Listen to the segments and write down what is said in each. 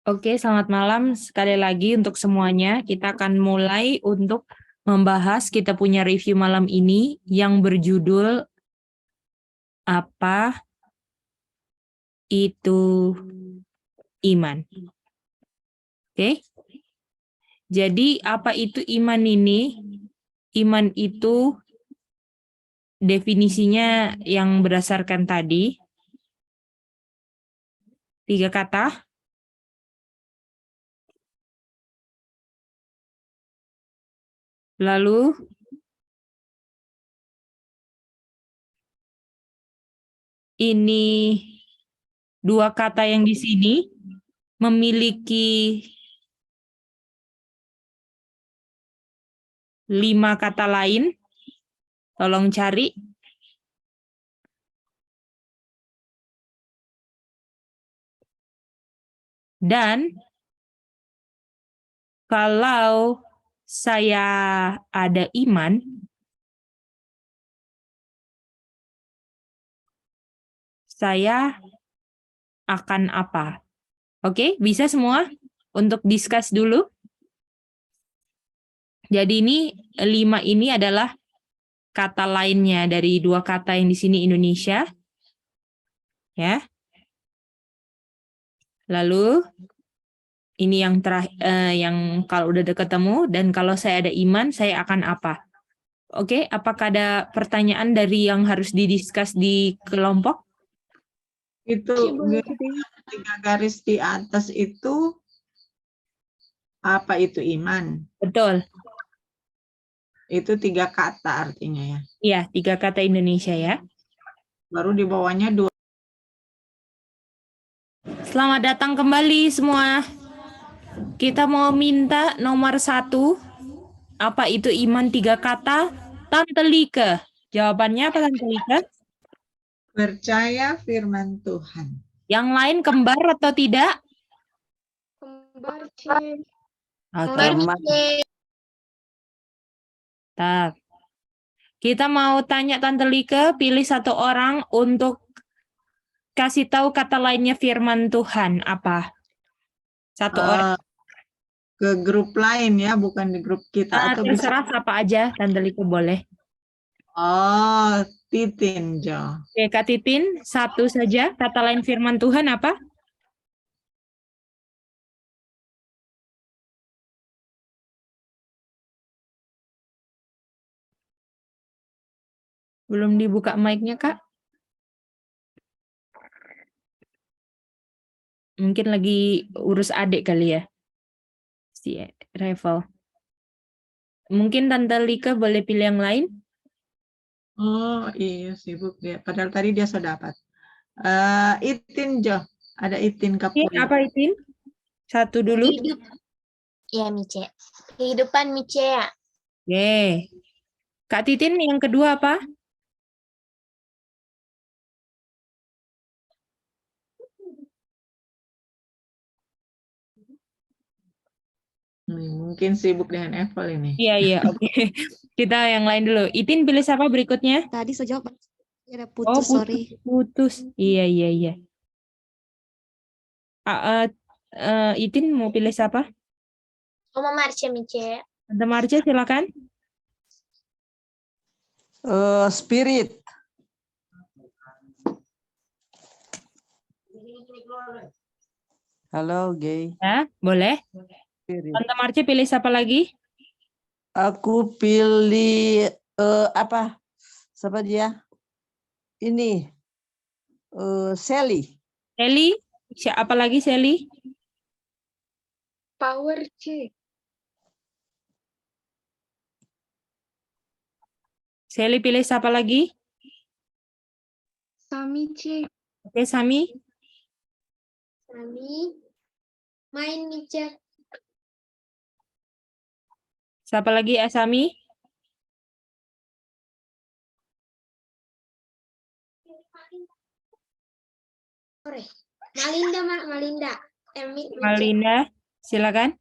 Oke, selamat malam sekali lagi untuk semuanya. Kita akan mulai untuk membahas kita punya review malam ini yang berjudul apa itu iman. Oke. Jadi apa itu iman ini? Iman itu definisinya yang berdasarkan tadi 3 kata. Lalu ini 2 kata yang di sini memiliki 5 kata lain. Tolong cari. Dan kalau saya ada iman, saya akan apa? Oke, bisa semua untuk discuss dulu. Jadi ini 5 ini adalah kata lainnya dari 2 kata yang di sini Indonesia. Ya. Lalu ini yang yang kalau udah ketemu, dan kalau saya ada iman, saya akan apa? Oke, apakah ada pertanyaan dari yang harus didiskus di kelompok? Itu 3 garis di atas itu apa itu iman? Betul. Itu 3 kata artinya ya. Iya, 3 kata Indonesia ya. Baru di bawahnya 2. Selamat datang kembali semua. Kita mau minta nomor 1. Apa itu iman 3 kata? Tante Lika. Jawabannya apa Tante Lika? Percaya firman Tuhan. Yang lain kembar atau tidak? Kembar, Cik. Oke. Mantap. Kita mau tanya Tante Lika, pilih 1 orang untuk kasih tahu kata lainnya firman Tuhan. Apa? 1 orang. Ke grup lain ya, bukan di grup kita atau bisa. Terserah siapa aja, Tante Lika boleh. Oh, Titin Jo. Oke, Kak Titin, 1 saja. Kata lain firman Tuhan apa? Belum dibuka mic-nya, Kak. Mungkin lagi urus adik kali ya. Si Revel. Mungkin Tante Lika boleh pilih yang lain? Oh iya sibuk dia. Padahal tadi dia sudah dapat. Itin Jo. Ada Itin Oke, Kapuri. apa Itin? 1 dulu. Hidup. Ya, Mice. Kehidupan Mice ya. Oke. Kak Titin yang kedua apa? Mungkin sibuk dengan Evel ini. Iya, oke. Kita yang lain dulu. Itin pilih siapa berikutnya? Tadi saya jawab ada putus, sorry. Putus. Iya. Itin mau pilih siapa? Oma Marcia, Mice. Tante Marcia silakan. Spirit. Halo, Gay. Ya, boleh. Spirit. Tante Marcia pilih siapa lagi? Aku pilih apa? Siapa dia? Ini Sally. Sally. Siapa lagi Sally? Power, Cik. Sally pilih siapa lagi? Sami, Cik. Oke, Sami. Sami. Main, Mice. Siapa lagi Sami? Malinda, Mak. Malinda. Malinda, silakan.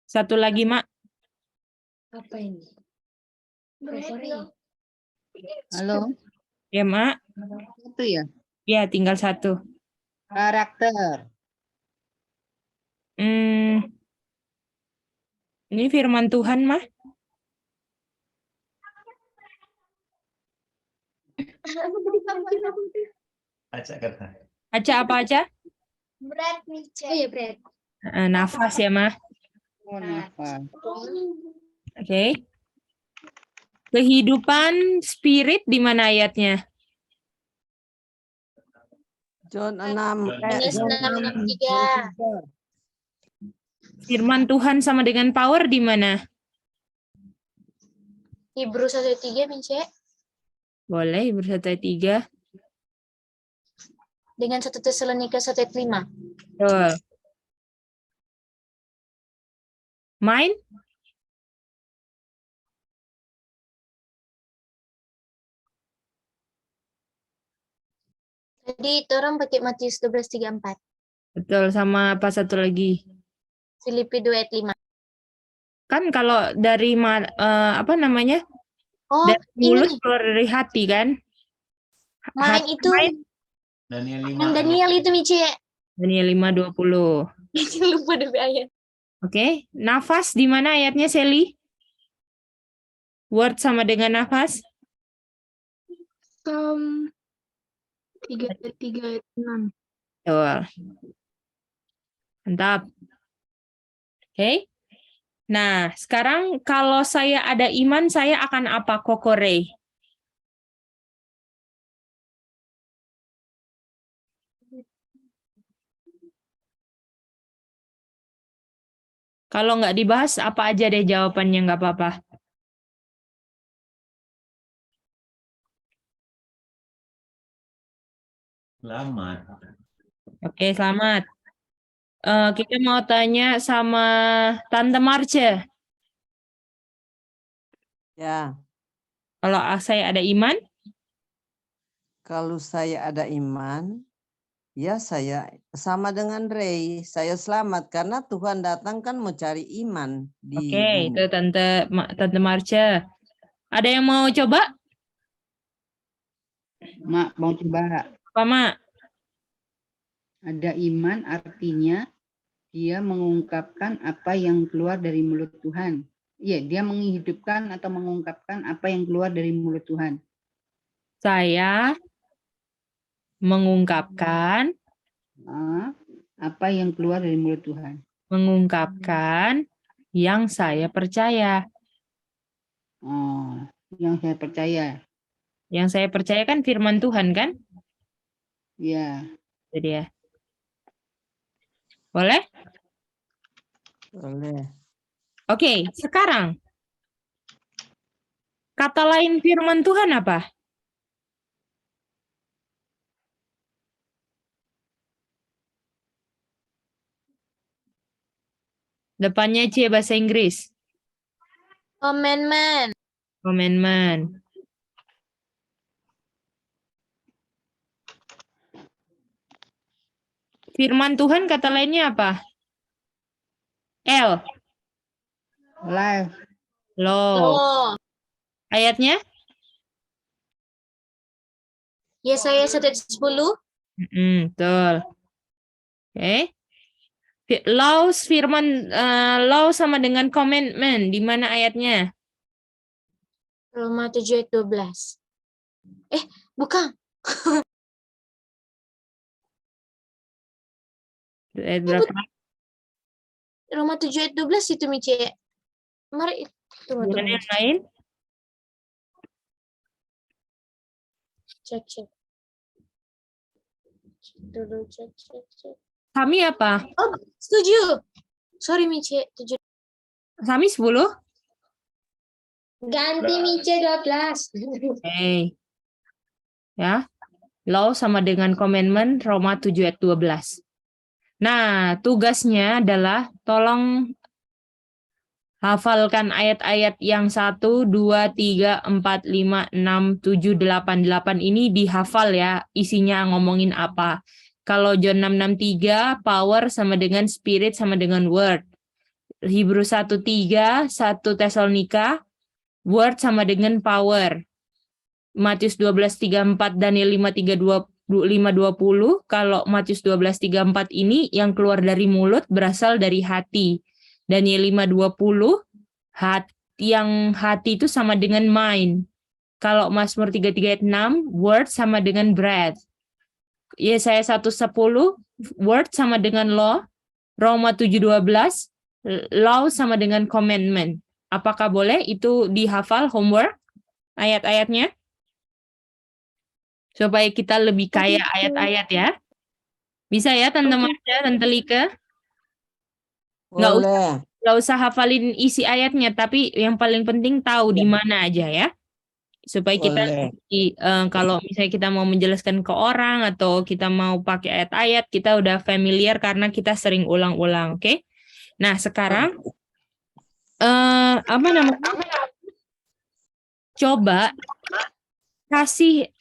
1 lagi, Mak. Apa ini? Halo. Ya, Mak. Itu ya. Ya, tinggal 1. Karakter. Ini firman Tuhan mah. Aca apa aja? Berat Mice. Oh iya berat. Nafas ya mah. Oh, nafas. Oke. Kehidupan spirit di mana ayatnya? John 6. Yohanes John 6:3. Firman Tuhan sama dengan power di mana? Hebrew 1:3 Mice. Boleh, bersatu 3. Dengan 1 Tesalonika 1:5. Betul. Main? Tadi itu orang pakai Matius 12:34. Betul, sama apa satu lagi? Filipi 2:5. Kan kalau dari apa namanya? Oh, Dari ini mulut nih. keluar dari hati kan? Main Hati itu. main. Yang Daniel itu Mice. Daniel 5:20. Jangan lupa demi ayat. Oke, nafas di mana ayatnya Sally? Word sama dengan nafas? 3:6. Betul. Mantap. Oke. Nah, sekarang kalau saya ada iman, saya akan apa, Kokore? Kalau nggak dibahas, apa aja deh jawabannya, nggak apa-apa. Selamat. Oke, selamat. Kita mau tanya sama Tante Marce. Ya, Kalau saya ada iman, kalau saya ada iman, ya saya sama dengan Ray. Saya selamat karena Tuhan datang kan mau cari iman di oke, bumi. itu Tante Marce. Ada yang mau coba? Mak mau coba. Apa, Mak? Ada iman artinya dia mengungkapkan apa yang keluar dari mulut Tuhan. Iya, dia menghidupkan atau mengungkapkan apa yang keluar dari mulut Tuhan. Saya mengungkapkan Apa yang keluar dari mulut Tuhan. mengungkapkan yang saya percaya. Oh, yang saya percaya. Yang saya percaya kan firman Tuhan kan? Ya. Jadi ya. Boleh? Boleh. Oke, sekarang kata lain firman Tuhan apa? Depannya C bahasa Inggris. Commandment. Commandment. Firman Tuhan kata lainnya apa? L. Live. Law. Oh, Ayatnya? Yesaya 1:10. Betul. Oke. Law sama dengan commandment. Di mana ayatnya? Roma 7:12. Bukan. Ayat berapa? Roma 7:12 itu Mice. Mari tunggu. Bukan yang lain? Cek. Dulu cek. Sami apa? Oh, setuju. Sorry Mice, 7. Sami 10? Ganti Mice 12. Oke. Ya. Law sama dengan commandment Roma 7 ayat 12. Nah, tugasnya adalah tolong hafalkan ayat-ayat yang 1, 2, 3, 4, 5, 6, 7, 8, 8 ini dihafal ya, isinya ngomongin apa. Kalau John 6:63, power sama dengan spirit sama dengan word. Hebrew 1:3, 1 Tesalonika, word sama dengan power. Matius 12:34, Daniel 5:32, 5:20, kalau Matius 12:34 ini yang keluar dari mulut berasal dari hati. Daniel 5:20, yang hati itu sama dengan mind. Kalau Mazmur 33 ayat 6, word sama dengan breath. Yesaya 1:10, word sama dengan law. Roma 7:12, law sama dengan commandment. Apakah boleh itu dihafal homework ayat-ayatnya? Supaya kita lebih kaya ayat-ayat ya. Bisa ya Tante Marcia, Tante Lika? Boleh. Nggak usah hafalin isi ayatnya, tapi yang paling penting tahu di mana aja ya. Supaya kita Boleh. kalau misalnya kita mau menjelaskan ke orang atau kita mau pakai ayat-ayat, kita udah familiar karena kita sering ulang-ulang, oke? Nah, sekarang apa namanya? Coba kasih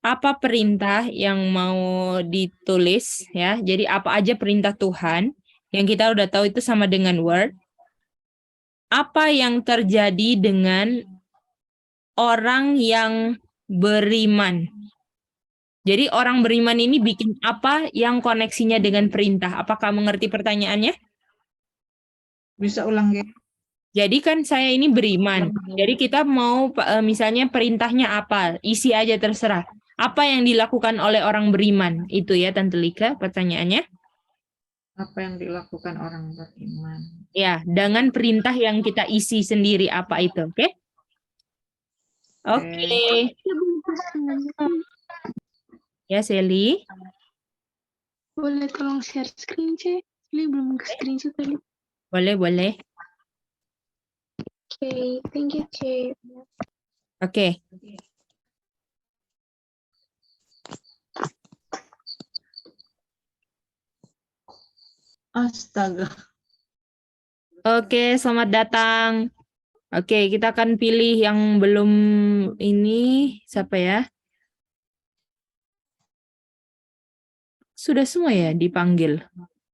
apa perintah yang mau ditulis ya. Jadi apa aja perintah Tuhan yang kita udah tahu itu sama dengan word. Apa yang terjadi dengan orang yang beriman? Jadi orang beriman ini bikin apa yang koneksinya dengan perintah? Apakah mengerti pertanyaannya? Bisa ulang ya? Jadi kan saya ini beriman. Jadi kita mau misalnya perintahnya apa? Isi aja terserah. Apa yang dilakukan oleh orang beriman? Itu ya Tante Lika pertanyaannya. Apa yang dilakukan orang beriman? Ya, dengan perintah yang kita isi sendiri apa itu, oke? Oke. Ya, Sally. Boleh tolong share screen, Ce? Ini belum ke screenshot tadi. Boleh, boleh. Oke, thank you, Ce. Oke. Astaga. Oke, selamat datang. Oke, kita akan pilih yang belum ini. Siapa ya? Sudah semua ya dipanggil.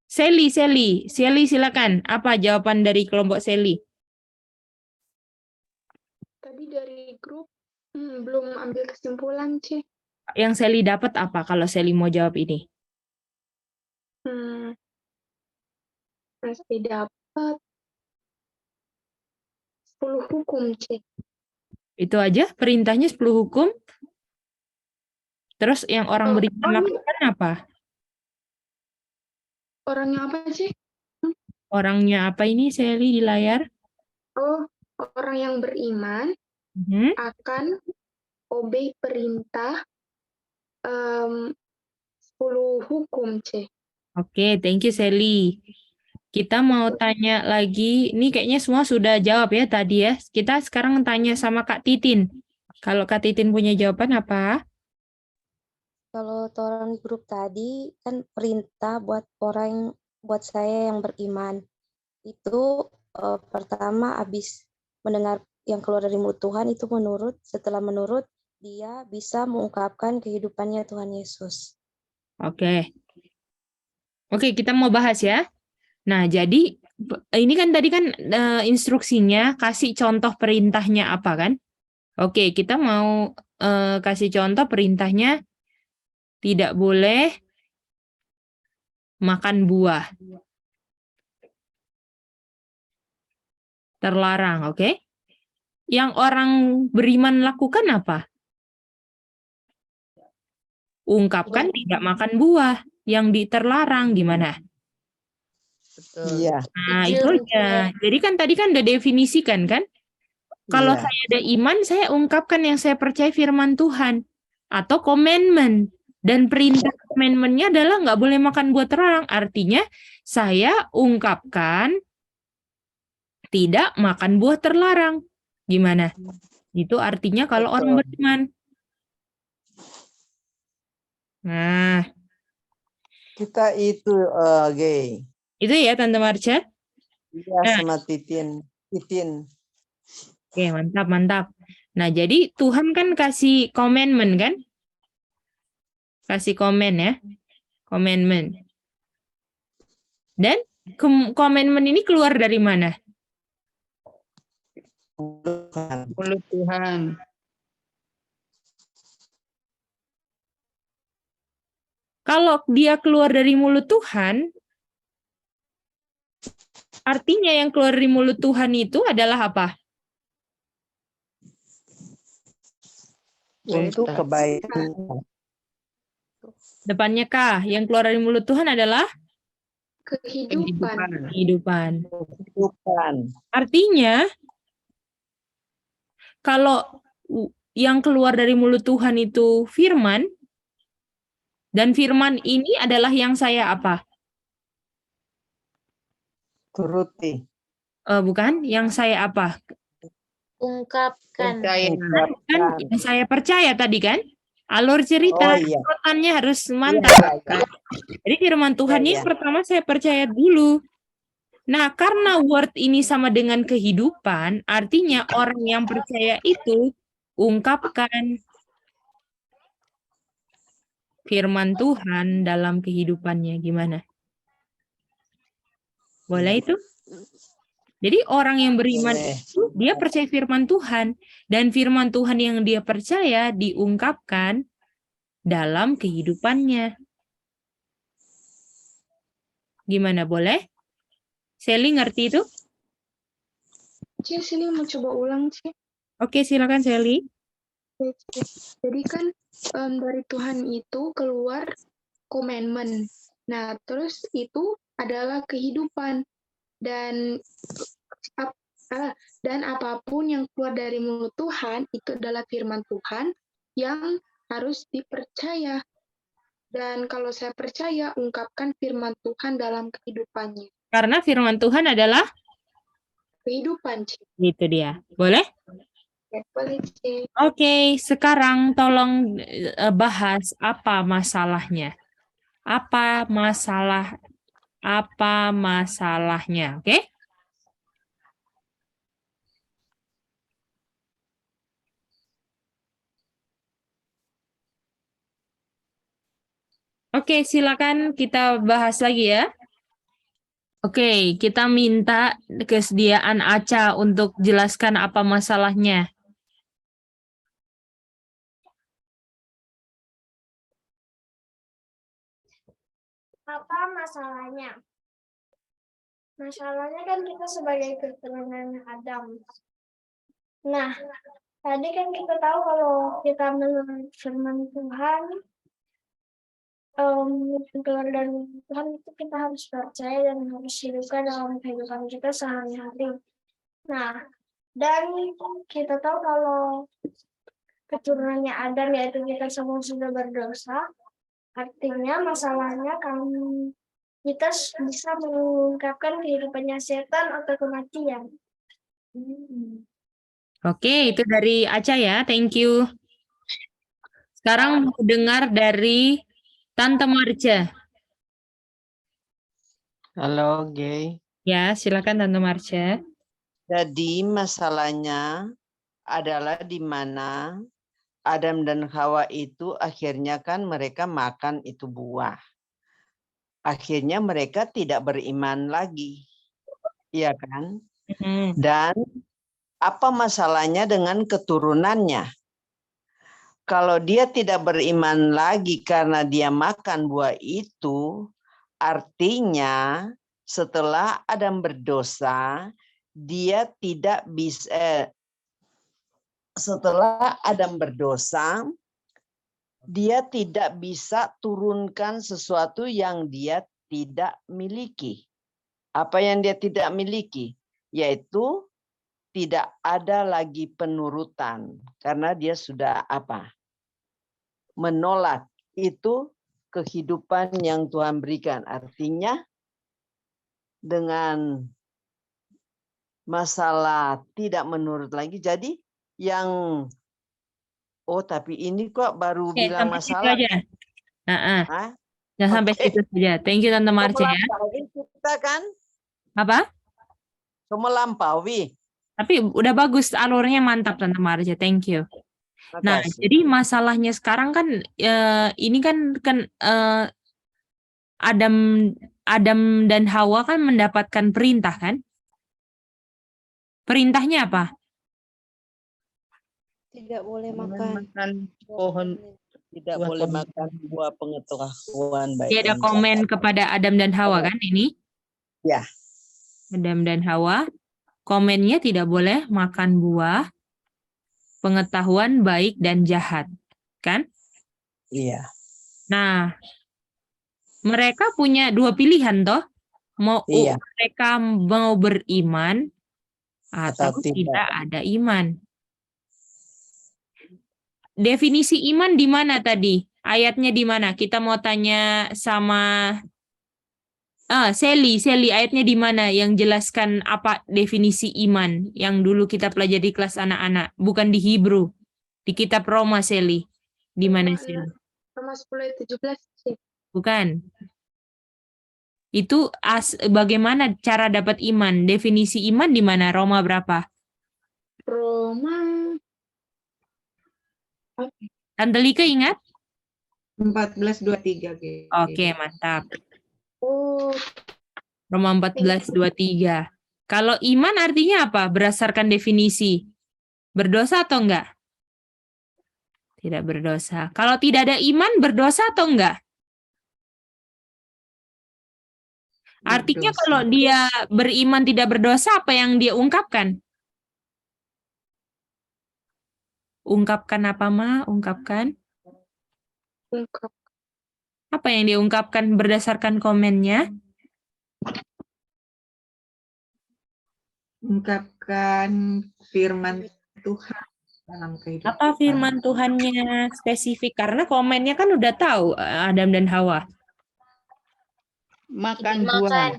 Sally silakan. Apa jawaban dari kelompok Sally? Tadi dari grup belum ambil kesimpulan, Ce. Yang Sally dapat apa kalau Sally mau jawab ini? Masih dapat 10 hukum, Ce. Itu aja perintahnya 10 hukum. Terus yang orang beriman lakukan apa? Orangnya apa, Ce? Orangnya apa ini Sally di layar? Oh, orang yang beriman akan obey perintah 10 hukum, Ce. Oke, thank you Sally. Kita mau tanya lagi, ini kayaknya semua sudah jawab ya tadi ya. Kita sekarang tanya sama Kak Titin. Kalau Kak Titin punya jawaban apa? Kalau orang grup tadi kan perintah buat saya yang beriman. Itu pertama habis mendengar yang keluar dari mulut Tuhan itu setelah menurut dia bisa mengungkapkan kehidupannya Tuhan Yesus. Oke. Oke, kita mau bahas ya. Nah, jadi ini kan tadi kan instruksinya kasih contoh perintahnya apa kan? Oke, kita mau kasih contoh perintahnya tidak boleh makan buah. Terlarang, oke? Yang orang beriman lakukan apa? Ungkapkan tidak makan buah yang terlarang, gimana? Iya. Nah, itu aja. Jadi kan tadi kan udah definisikan kan? Kalau Iya. saya ada iman, saya ungkapkan yang saya percaya firman Tuhan. Atau commandment. Dan perintah commandment-nya adalah nggak boleh makan buah terlarang. Artinya, saya ungkapkan tidak makan buah terlarang. Gimana? Itu artinya kalau orang beriman. Nah, Kita itu gay. itu ya Tante Marcia. Iya, Nah. sama Titin. Oke, mantap. Nah, jadi Tuhan kan kasih commandment kan? Kasih komen ya. Commandment. Dan commandment ini keluar dari mana? Mulut Tuhan. Kalau dia keluar dari mulut Tuhan, artinya yang keluar dari mulut Tuhan itu adalah apa? Untuk kebaikan. Depannya kah? Yang keluar dari mulut Tuhan adalah Kehidupan. kehidupan. Bukan. Artinya, kalau yang keluar dari mulut Tuhan itu firman, dan firman ini adalah yang saya apa? Turuti. Bukan, yang saya apa? Ungkapkan. Kan yang saya percaya tadi kan? Alur cerita, Oh, iya. urutannya harus Iya, mantap. iya. Jadi firman Tuhan ini iya. pertama saya percaya dulu. Nah, karena word ini sama dengan kehidupan, artinya orang yang percaya itu ungkapkan firman Tuhan dalam kehidupannya. Gimana? Boleh itu? Jadi orang yang beriman Boleh. itu dia percaya firman Tuhan. Dan firman Tuhan yang dia percaya diungkapkan dalam kehidupannya. Gimana, boleh? Sally ngerti itu? Cie, sini mau coba ulang, Cie. Oke, silakan Sally. Jadi kan dari Tuhan itu keluar commandment. Nah, terus itu adalah kehidupan. Dan apapun yang keluar dari mulut Tuhan itu adalah firman Tuhan yang harus dipercaya. Dan kalau saya percaya, ungkapkan firman Tuhan dalam kehidupannya. Karena firman Tuhan adalah Kehidupan, Cie. itu dia. Boleh? Ya, boleh, Cie. Oke, sekarang tolong bahas apa masalahnya. Apa masalahnya, oke? Oke, silakan kita bahas lagi ya. Oke, kita minta kesediaan Aca untuk jelaskan apa masalahnya. Apa masalahnya? Masalahnya kan kita sebagai keturunan Adam. Nah, tadi kan kita tahu kalau kita menurut firman Tuhan, keluar dari Tuhan itu kita harus percaya dan harus hidupkan dalam kehidupan kita sehari-hari. Nah, dan kita tahu kalau keturunannya Adam yaitu kita semua sudah berdosa, artinya masalahnya kita bisa mengungkapkan kehidupannya setan atau kematian. Oke, itu dari Aca ya, thank you. Sekarang mau dengar dari Tante Marcia. Halo, Gay. Ya, silakan Tante Marcia. Jadi masalahnya adalah di mana Adam dan Hawa itu akhirnya kan mereka makan itu buah. Akhirnya mereka tidak beriman lagi. Iya kan? Dan apa masalahnya dengan keturunannya? Kalau dia tidak beriman lagi karena dia makan buah itu, artinya setelah Adam berdosa, dia tidak bisa, setelah Adam berdosa, dia tidak bisa turunkan sesuatu yang dia tidak miliki. Apa yang dia tidak miliki? Yaitu tidak ada lagi penurutan. Karena dia sudah apa? Menolak. Itu kehidupan yang Tuhan berikan. Artinya dengan masalah tidak menurut lagi. Jadi yang oh tapi ini kok baru Oke, bilang sampai situ masalah. aja. Hah? Ya, sampai Oke. situ saja. Thank you Tante Marcia ya. Melampaui kita kan? Apa? Melampaui. Tapi udah bagus, alurnya mantap Tante Marcia. Thank you. Nah, Makasih. jadi masalahnya sekarang kan ini kan Adam dan Hawa kan mendapatkan perintah kan? Perintahnya apa? Tidak boleh makan pohon Tidak Buah boleh pengetahuan. makan buah pengetahuan baik Dia ada dan komen jahat. kepada Adam dan Hawa kan ini? Ya, Adam dan Hawa. Komennya tidak boleh makan buah pengetahuan baik dan jahat. Kan? iya. Nah, mereka punya dua pilihan toh. Iya. Mereka mau beriman atau Atau tidak. tidak ada iman. Definisi iman di mana tadi? Ayatnya di mana? Kita mau tanya sama Sally, ayatnya di mana yang jelaskan apa definisi iman yang dulu kita pelajari di kelas anak-anak, bukan di Hebrew, di kitab Roma, Sally. Di mana, Sally? Roma 10 ayat 17. Cek. Bukan. Itu bagaimana cara dapat iman? Definisi iman di mana? Roma berapa? Roma Tante Lika ingat? 14:23. Ge. Oke, mantap. oh Roma 14:23. Kalau iman artinya apa? Berdasarkan definisi. Berdosa atau enggak? Tidak berdosa. Kalau tidak ada iman, berdosa atau enggak? Artinya Berdosa. kalau dia beriman tidak berdosa, apa yang dia ungkapkan? Ungkapkan apa, Ma? Ungkapkan. ungkap Apa yang dia ungkapkan berdasarkan komennya? Ungkapkan firman Tuhan dalam kehidupan. Apa firman Tuhannya spesifik? Karena komennya kan udah tahu Adam dan Hawa. Makan Tidak buah. makan.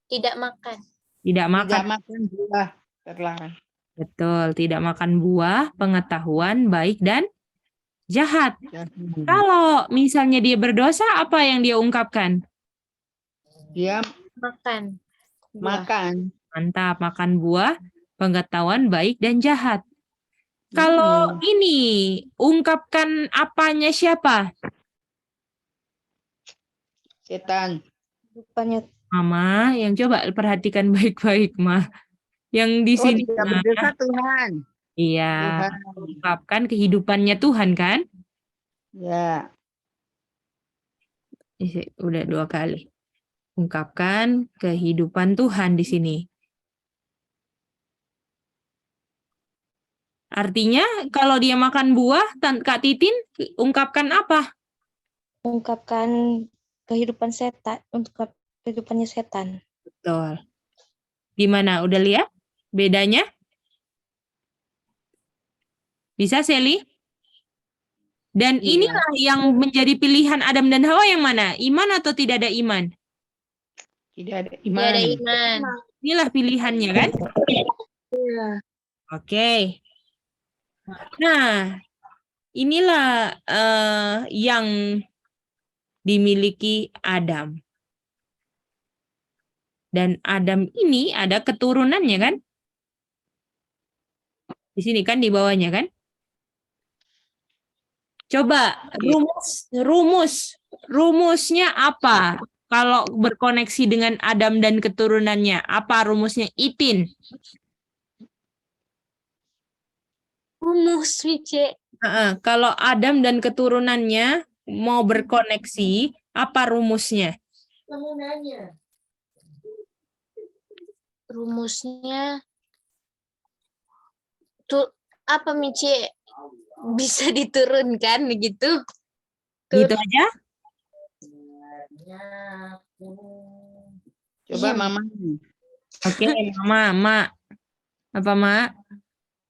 Tidak makan. Tidak makan. Tidak makan buah terlarang. Betul, tidak makan buah pengetahuan baik dan jahat. Kalau misalnya dia berdosa, apa yang dia ungkapkan? Dia Makan. Buah. makan. Mantap, makan buah pengetahuan baik dan jahat. Kalau ini, ungkapkan apanya siapa? Setan. Rupanya Mama, yang coba perhatikan baik-baik, Ma. Yang di Oh, sini, tidak Ma. berdosa Tuhan. Iya, Tuhan. ungkapkan kehidupannya Tuhan, kan? Ya. Udah 2 kali. Ungkapkan kehidupan Tuhan di sini. Artinya, kalau dia makan buah, Kak Titin, ungkapkan apa? ungkapkan kehidupan setan, untuk kehidupannya setan. Betul. Gimana? Udah lihat bedanya? Bisa, Sally? Dan Iya. inilah yang menjadi pilihan Adam dan Hawa yang mana? Iman atau tidak ada iman? Tidak ada Tidak ada iman. iman. Inilah pilihannya, kan? iya Oke. Nah, inilah yang dimiliki Adam. Dan Adam ini ada keturunannya, kan? Di sini kan, di bawahnya, kan? Coba rumusnya apa? Kalau berkoneksi dengan Adam dan keturunannya, apa rumusnya? Itin. Rumus, Mice. Kalau Adam dan keturunannya mau berkoneksi, apa rumusnya? Kamu nanya. Rumusnya tuh apa, Mice? Bisa diturunkan begitu? Gitu aja? Coba Iya. Mama. Oke, Mama. Apa, Ma?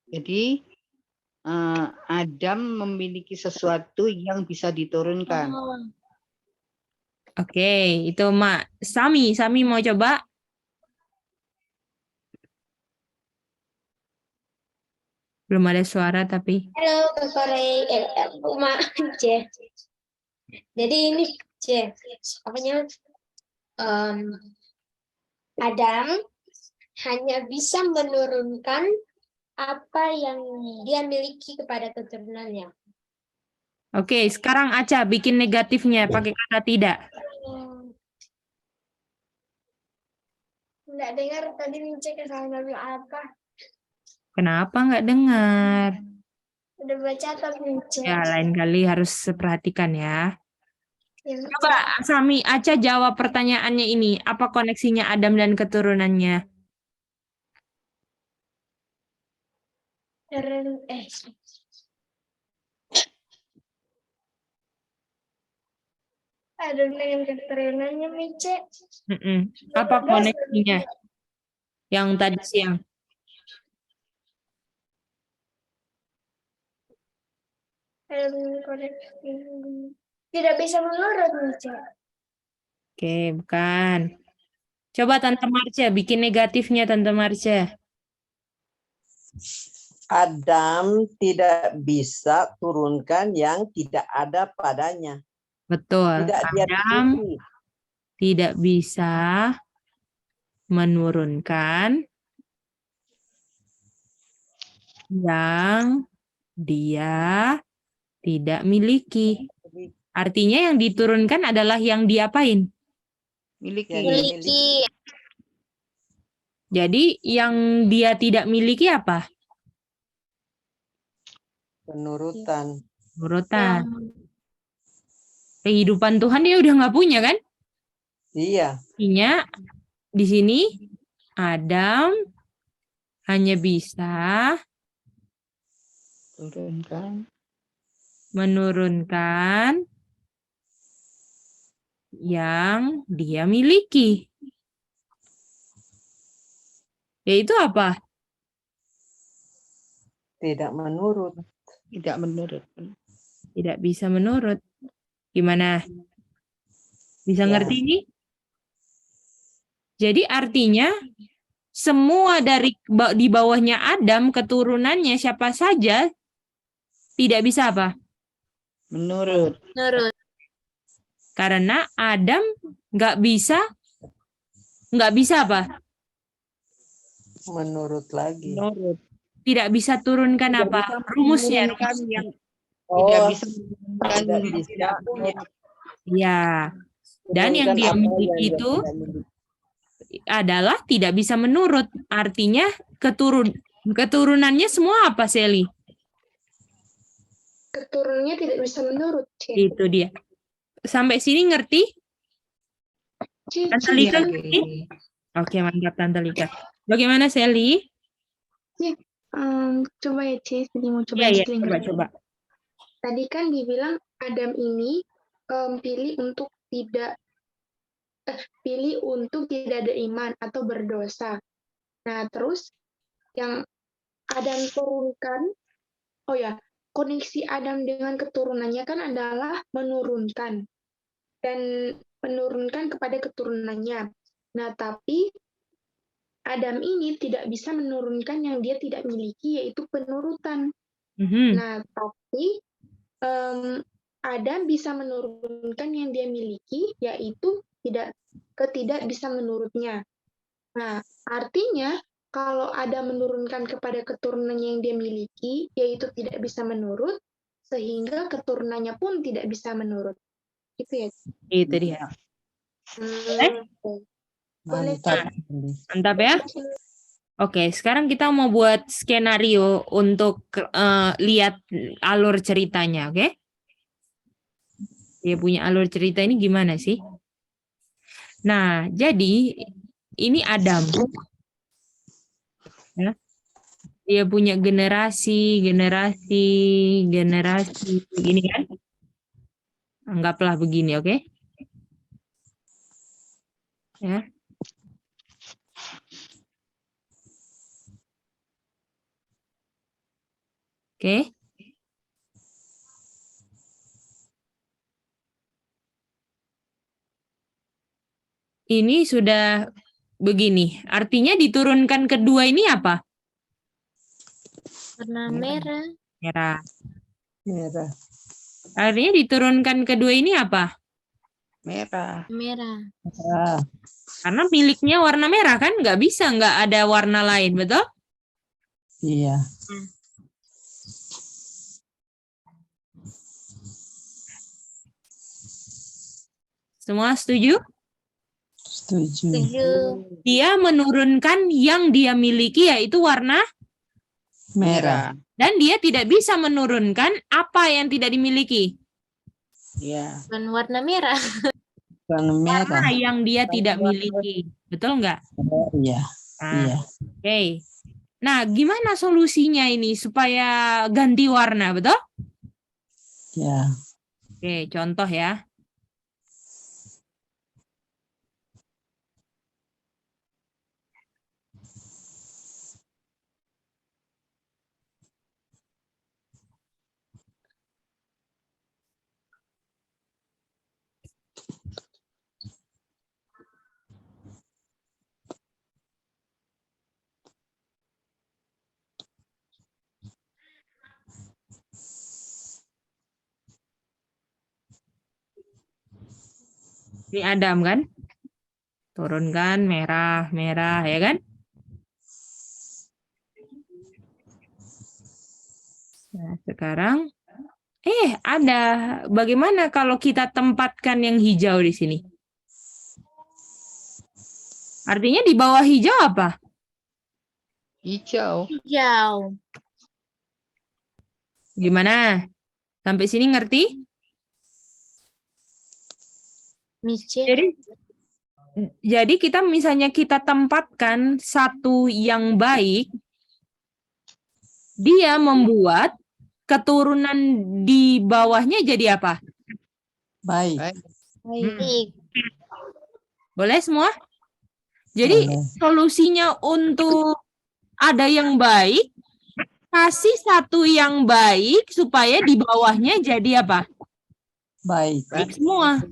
Jadi Adam memiliki sesuatu yang bisa diturunkan. Oh, Oke, itu Ma. Sami mau coba? Belum ada suara tapi. Halo, Kak Sore. Mak, C. Jadi ini, C. Apanya? Adam hanya bisa menurunkan apa yang dia miliki kepada keturunannya. Oke, sekarang Aca bikin negatifnya pakai kata tidak. Nggak dengar tadi Mince kesalahan apa? Kenapa nggak dengar? Udah baca tapi Mice. Ya, lain kali harus perhatikan ya. Ya, Mice. Coba Sami Aca jawab pertanyaannya ini. Apa koneksinya Adam dan keturunannya? Adam dengan keturunannya Mice. Apa koneksinya? Yang tadi siang. Adam dengan koneksi. Tidak bisa menurut Mice. Oke, bukan. Coba Tante Marcia, bikin negatifnya Tante Marcia. Adam tidak bisa turunkan yang tidak ada padanya. Betul. Tidak dia Adam miliki. tidak bisa menurunkan yang dia tidak miliki. Artinya yang diturunkan adalah yang diapain? Miliki. Yang Miliki. Jadi yang dia tidak miliki apa? Penurutan. Urutan. Kehidupan Tuhan dia udah nggak punya kan? Iya. Artinya di sini Adam hanya bisa Turunkan. menurunkan yang dia miliki. Yaitu apa? Tidak menurut. Tidak menurut. Tidak bisa menurut. Gimana? Bisa Ya. ngerti ini? Jadi artinya semua di bawahnya Adam, keturunannya siapa saja tidak bisa apa? Menurut. Menurut. Karena Adam nggak bisa apa? Menurut lagi. Menurut. Tidak bisa turunkan Tidak apa? bisa Rumusnya. menurunkan yang Oh, tidak bisa menurunkan tidak yang bisa tidak punya. Ya. Dan yang turunkan dia apa miliki yang dia itu tidak miliki. adalah tidak bisa menurut. Artinya keturunannya semua apa, Sally? Keturunannya tidak bisa menurut. Itu dia. Sampai sini ngerti? Tante Lika ngerti? Oke, mantap Tante Lika. Bagaimana Sally? Coba ya, Cis. Jadi mau coba Iya, explain. coba. Tadi kan dibilang Adam ini pilih untuk tidak ada iman atau berdosa. Nah, terus yang Adam turunkan, koneksi Adam dengan keturunannya kan adalah menurunkan dan menurunkan kepada keturunannya. Nah, tapi Adam ini tidak bisa menurunkan yang dia tidak miliki, yaitu penurutan. Nah, tapi Adam bisa menurunkan yang dia miliki, yaitu tidak bisa menurutnya. Nah, artinya kalau Adam menurunkan kepada keturunannya yang dia miliki, yaitu tidak bisa menurut, sehingga keturunannya pun tidak bisa menurut. Itu ya. Itu dia. Mantap. Mantap ya? Oke, sekarang kita mau buat skenario untuk lihat alur ceritanya, oke? Dia punya alur cerita ini gimana sih? Nah, jadi ini Adam. Ya. Dia punya generasi, gini kan? Anggaplah begini, oke? Ya. Oke. Ini sudah begini. Artinya diturunkan kedua ini apa? Warna merah. Merah. Merah. Artinya diturunkan kedua ini apa? Merah. Merah. Ah, Karena miliknya warna merah kan? Nggak bisa, nggak ada warna lain, betul? iya. Semua setuju? Setuju. Setuju. Dia menurunkan yang dia miliki yaitu warna Merah. Dan dia tidak bisa menurunkan apa yang tidak dimiliki. Ya. Dan warna merah. Warna merah. Warna yang dia tidak miliki. Betul nggak? Oh, iya. Nah, Iya. Oke. Nah, gimana solusinya ini supaya ganti warna, betul? Ya. Oke, contoh ya. Ini Adam kan? Turunkan merah, merah, ya kan? Nah, sekarang, ada. Bagaimana kalau kita tempatkan yang hijau di sini? Artinya di bawah hijau apa? Hijau. Hijau. Gimana? Sampai sini ngerti? Mice. Jadi kita misalnya kita tempatkan satu yang baik, dia membuat keturunan di bawahnya jadi apa? Baik. Baik. Boleh semua? Jadi Boleh. solusinya untuk ada yang baik, kasih satu yang baik supaya di bawahnya jadi apa? Baik. Baik semua.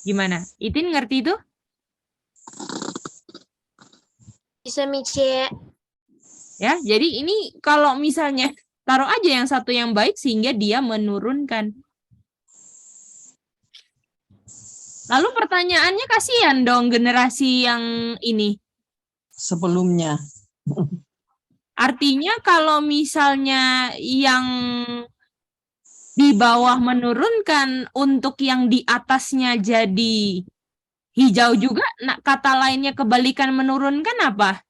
Gimana? Itin ngerti itu? Bisa Mice. Ya, jadi ini kalau misalnya taruh aja yang satu yang baik sehingga dia menurunkan. Lalu pertanyaannya kasihan dong generasi yang ini. Sebelumnya. Artinya kalau misalnya yang di bawah menurunkan untuk yang di atasnya jadi hijau juga, nah, kata lainnya kebalikan menurunkan apa?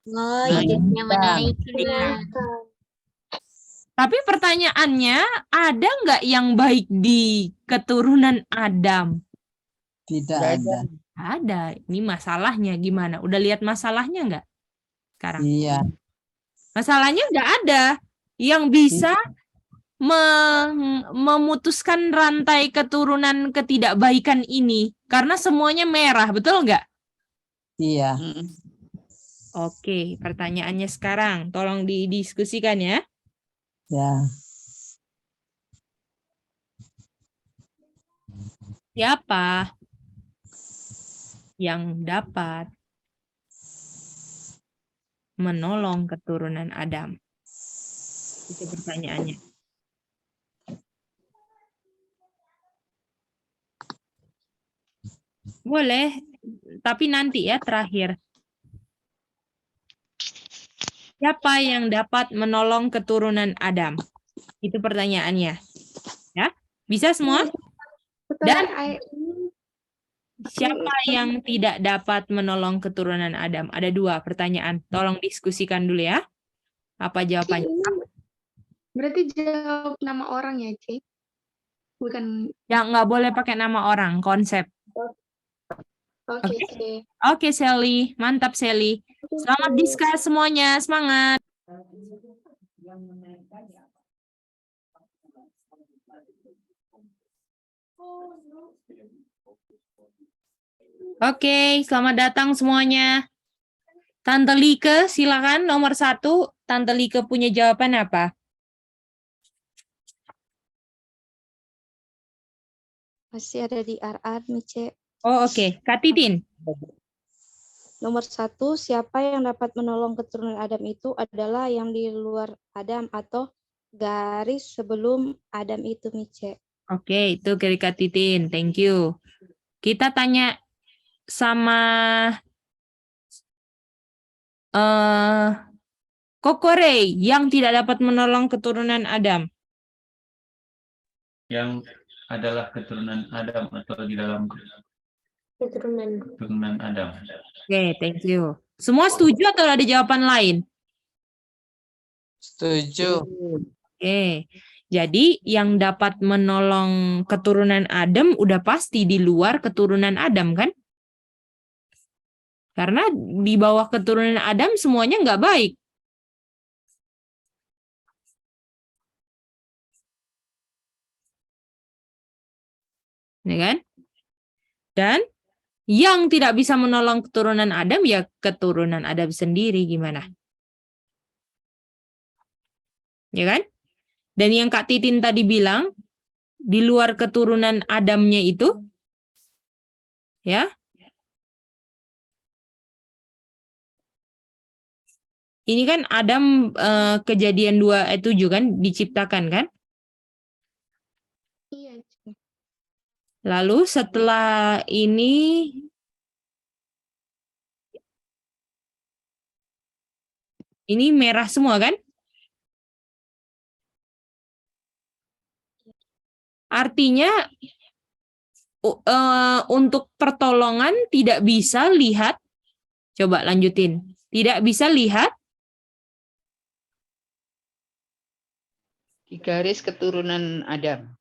Oh, hidupnya Menaikkan. menaikkan. Tapi pertanyaannya, ada nggak yang baik di keturunan Adam? Tidak ada. Ada. Ini masalahnya gimana? Udah lihat masalahnya nggak sekarang? Iya. Masalahnya nggak ada yang bisa memutuskan rantai keturunan ketidakbaikan ini. Karena semuanya merah, betul nggak? Iya. Oke, pertanyaannya sekarang. Tolong didiskusikan ya. Ya. Siapa yang dapat menolong keturunan Adam? Itu pertanyaannya. Boleh, tapi nanti ya terakhir. Siapa yang dapat menolong keturunan Adam? Itu pertanyaannya. Ya, bisa semua? Dan siapa yang tidak dapat menolong keturunan Adam? Ada 2 pertanyaan. Tolong diskusikan dulu ya. Apa jawabannya? Berarti jawab nama orang ya, Cik? Bukan. Ya, nggak boleh pakai nama orang, konsep. Oke, Oke. Cik. Oke, Sally. Mantap, Sally. Selamat diskus semuanya. Semangat. Oke, selamat datang semuanya. Tante Like, silakan nomor 1. Tante Like punya jawaban apa? Masih ada di RR, Mice. Oh, oke. Kak Titin. Nomor 1, siapa yang dapat menolong keturunan Adam itu adalah yang di luar Adam atau garis sebelum Adam itu, Mice. Oke, itu dari Kak Titin. Thank you. Kita tanya sama Kokore yang tidak dapat menolong keturunan Adam. Yang adalah keturunan Adam atau di dalam keturunan Adam. Oke, thank you. Semua setuju atau ada jawaban lain? Setuju. Oke. Jadi yang dapat menolong keturunan Adam udah pasti di luar keturunan Adam kan? Karena di bawah keturunan Adam semuanya nggak baik. Ya kan? Dan yang tidak bisa menolong keturunan Adam ya keturunan Adam sendiri gimana? Ya kan? Dan yang Kak Titin tadi bilang di luar keturunan Adamnya itu ya. Ini kan Adam kejadian 2 ayat 7 kan diciptakan kan? Iya, Ci. Lalu setelah ini merah semua kan? Artinya untuk pertolongan tidak bisa lihat. Coba lanjutin. Tidak bisa lihat Di garis keturunan Adam.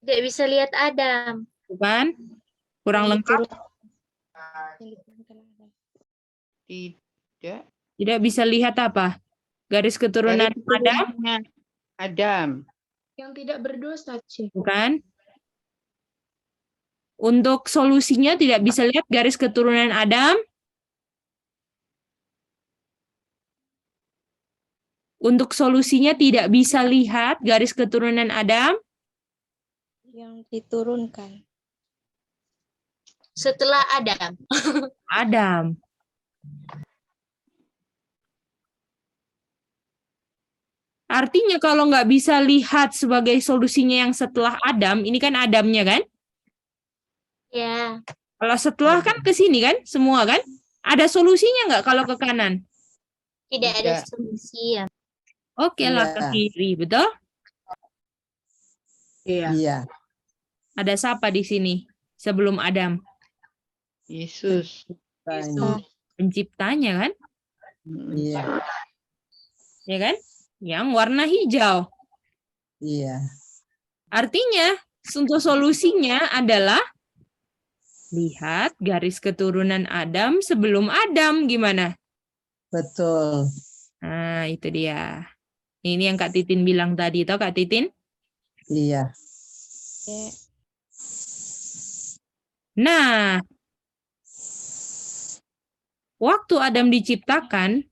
Tidak bisa lihat Adam. bukan? Kurang lengkap. Tidak. Tidak bisa lihat apa? Garis keturunan Garis Adam, keturunannya Adam. Yang tidak berdosa, Ci. bukan? Untuk solusinya tidak bisa lihat garis keturunan Adam. Untuk solusinya tidak bisa lihat garis keturunan Adam. Yang diturunkan. Setelah Adam. Adam. Artinya kalau nggak bisa lihat sebagai solusinya yang setelah Adam, ini kan Adamnya kan? Ya. Kalau setelah kan ke sini kan, semua kan? Ada solusinya nggak kalau ke kanan? Tidak ada Tidak. solusi ya. Oke lah ke Iya. kiri, betul? Iya. Iya. Ada siapa di sini sebelum Adam? Yesus. Yesus. Penciptanya kan? Iya. Ya kan? Yang warna hijau. Iya. Artinya, untuk solusinya adalah lihat garis keturunan Adam sebelum Adam gimana? Betul. Nah, itu dia. Ini yang Kak Titin bilang tadi, toh Kak Titin? Iya. Oke. Nah, waktu Adam diciptakan,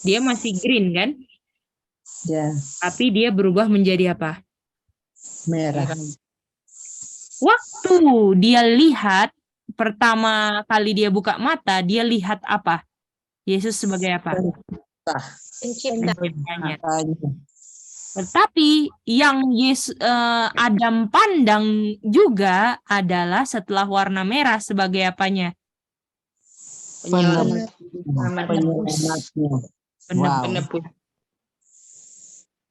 dia masih green kan? Ya. Tapi dia berubah menjadi apa? Merah. Waktu dia lihat, pertama kali dia buka mata, dia lihat apa? Yesus sebagai apa? Pencipta. Penciptanya. Matanya. Tetapi yang Adam pandang juga adalah setelah warna merah sebagai apanya? Penyelamat. Penyelamatnya. Wow. Penebus.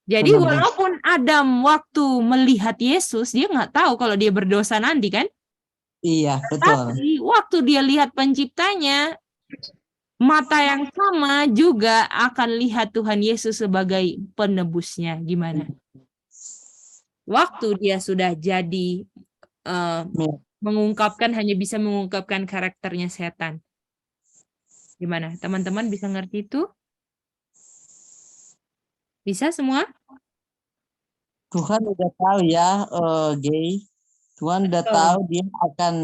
Jadi Penebus. walaupun Adam waktu melihat Yesus, dia nggak tahu kalau dia berdosa nanti kan? Iya, betul. Tapi waktu dia lihat penciptanya, mata yang sama juga akan lihat Tuhan Yesus sebagai penebusnya. Gimana? Waktu dia sudah jadi mengungkapkan, hanya bisa mengungkapkan karakternya setan. Gimana? Teman-teman bisa ngerti itu? Bisa semua? Tuhan udah tahu ya, Gay. Tuhan udah Betul. tahu dia akan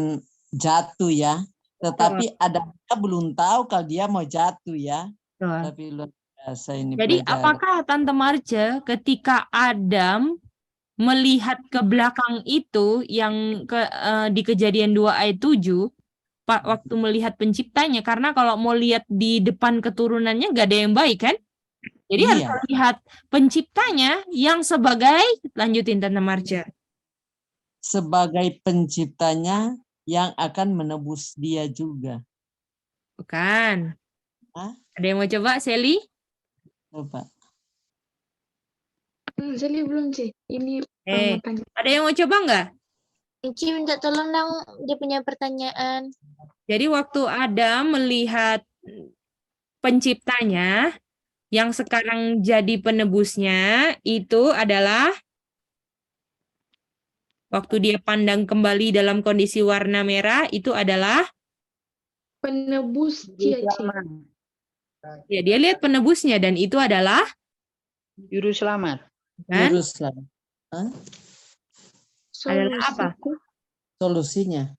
jatuh ya. Tetapi Adamnya belum tahu kalau dia mau jatuh ya. Betul. Tapi luar biasa ini Jadi pelajaran. apakah Tante Marce ketika Adam melihat ke belakang itu yang di Kejadian 2 ayat 7, waktu melihat penciptanya, karena kalau mau lihat di depan keturunannya gak ada yang baik kan? Jadi harus Iya. lihat penciptanya yang sebagai, lanjutin Tante Marce. Sebagai penciptanya yang akan menebus dia juga. Bukan. Hah? Ada yang mau coba, Sally? Coba. Sally belum, Ci. Ini Eh, mau tanya. ada yang mau coba nggak? Inci minta tolong dong, dia punya pertanyaan. Jadi waktu Adam melihat penciptanya, Yang sekarang jadi penebusnya itu adalah waktu dia pandang kembali dalam kondisi warna merah itu adalah Penebus Juru Cie. selamat. ya dia lihat penebusnya dan itu adalah Juru selamat. kan Juru selamat. Hah? adalah apa? Solusinya.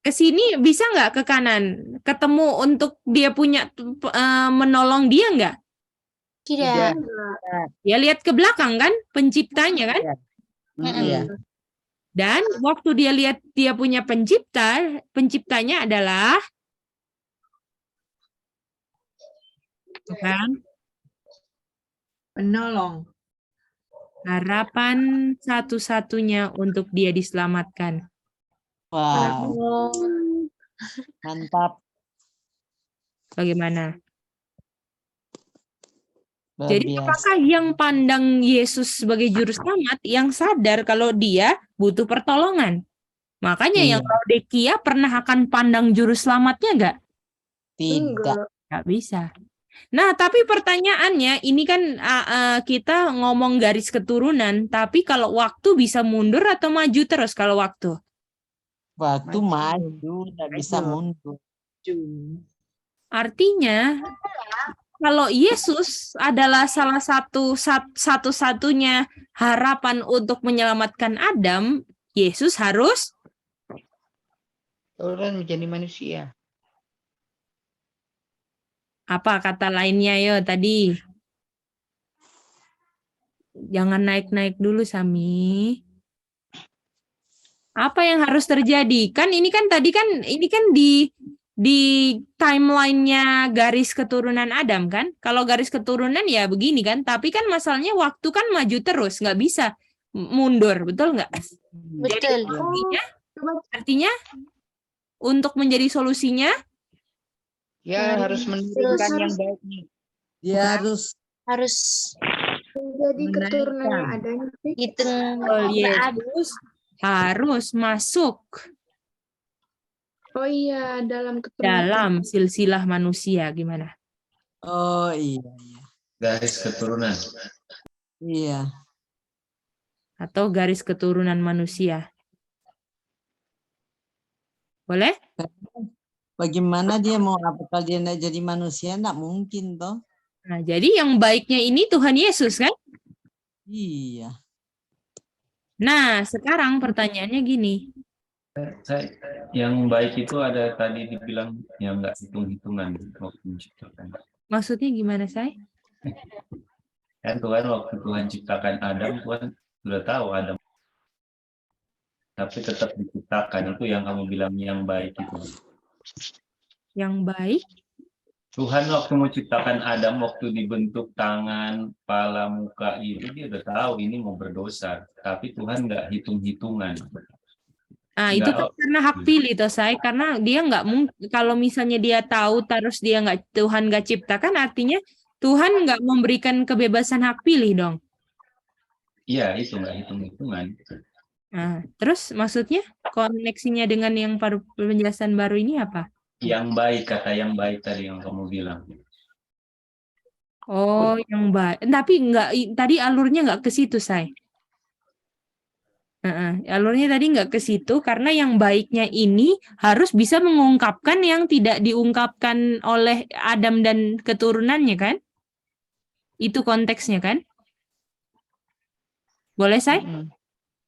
Ke sini bisa nggak ke kanan? Ketemu untuk dia punya menolong dia nggak? Tidak. Dia lihat ke belakang kan, penciptanya kan? Iya. Dan waktu dia lihat dia punya pencipta, penciptanya adalah kan? Penolong. Harapan satu-satunya untuk dia diselamatkan. Wow. Mantap. Bagaimana? Luar Jadi biasa. apakah yang pandang Yesus sebagai juru selamat yang sadar kalau dia butuh pertolongan? Makanya yang Iya. Laodikia pernah akan pandang juru selamatnya nggak? Tidak. Nggak bisa. Nah, tapi pertanyaannya, ini kan kita ngomong garis keturunan, tapi kalau waktu bisa mundur atau maju terus kalau waktu? Waktu Maju. maju, tidak bisa mundur. Artinya, kalau Yesus adalah salah satu-satunya harapan untuk menyelamatkan Adam, Yesus harus Turun menjadi manusia. apa kata lainnya yo tadi? Jangan naik-naik dulu, Sami. Apa yang harus terjadi? Kan ini kan tadi kan ini kan di timelinenya garis keturunan Adam kan? Kalau garis keturunan ya begini kan, tapi kan masalahnya waktu kan maju terus, nggak bisa mundur, betul nggak? Betul. Artinya untuk menjadi solusinya Ya harus menurunkan yang baiknya. Dia harus Harus Jadi keturunannya ada. di tengah Yesus harus masuk Oh iya, dalam keturunan. dalam silsilah manusia, gimana? oh iya. Garis keturunan. Iya. Atau garis keturunan manusia. Boleh? Bagaimana dia mau apa kalau dia tidak jadi manusia? Tidak mungkin toh. Nah, jadi yang baiknya ini Tuhan Yesus kan? Iya. Nah, sekarang pertanyaannya gini. Yang baik itu ada tadi dibilang yang nggak hitung-hitungan waktu menciptakan. Maksudnya gimana, Say? Kan Tuhan waktu Tuhan ciptakan Adam, Tuhan sudah tahu Adam. Tapi tetap diciptakan, itu yang kamu bilang yang baik itu. Yang baik? Tuhan waktu menciptakan Adam, waktu dibentuk tangan, kepala, muka itu dia udah tahu ini mau berdosa. Tapi Tuhan nggak hitung-hitungan. Ah, itu kan karena hak pilih toh, Say. Karena dia nggak mungkin kalau misalnya dia tahu terus dia nggak Tuhan nggak ciptakan, artinya Tuhan nggak memberikan kebebasan hak pilih dong. Iya, itu nggak hitung-hitungan. Nah, terus maksudnya koneksinya dengan yang penjelasan baru ini apa? Yang baik, kata yang baik tadi yang kamu bilang. Oh, yang baik. Tapi nggak tadi alurnya nggak ke situ, Say. Alurnya tadi nggak ke situ karena yang baiknya ini harus bisa mengungkapkan yang tidak diungkapkan oleh Adam dan keturunannya kan? Itu konteksnya kan? Boleh, Say?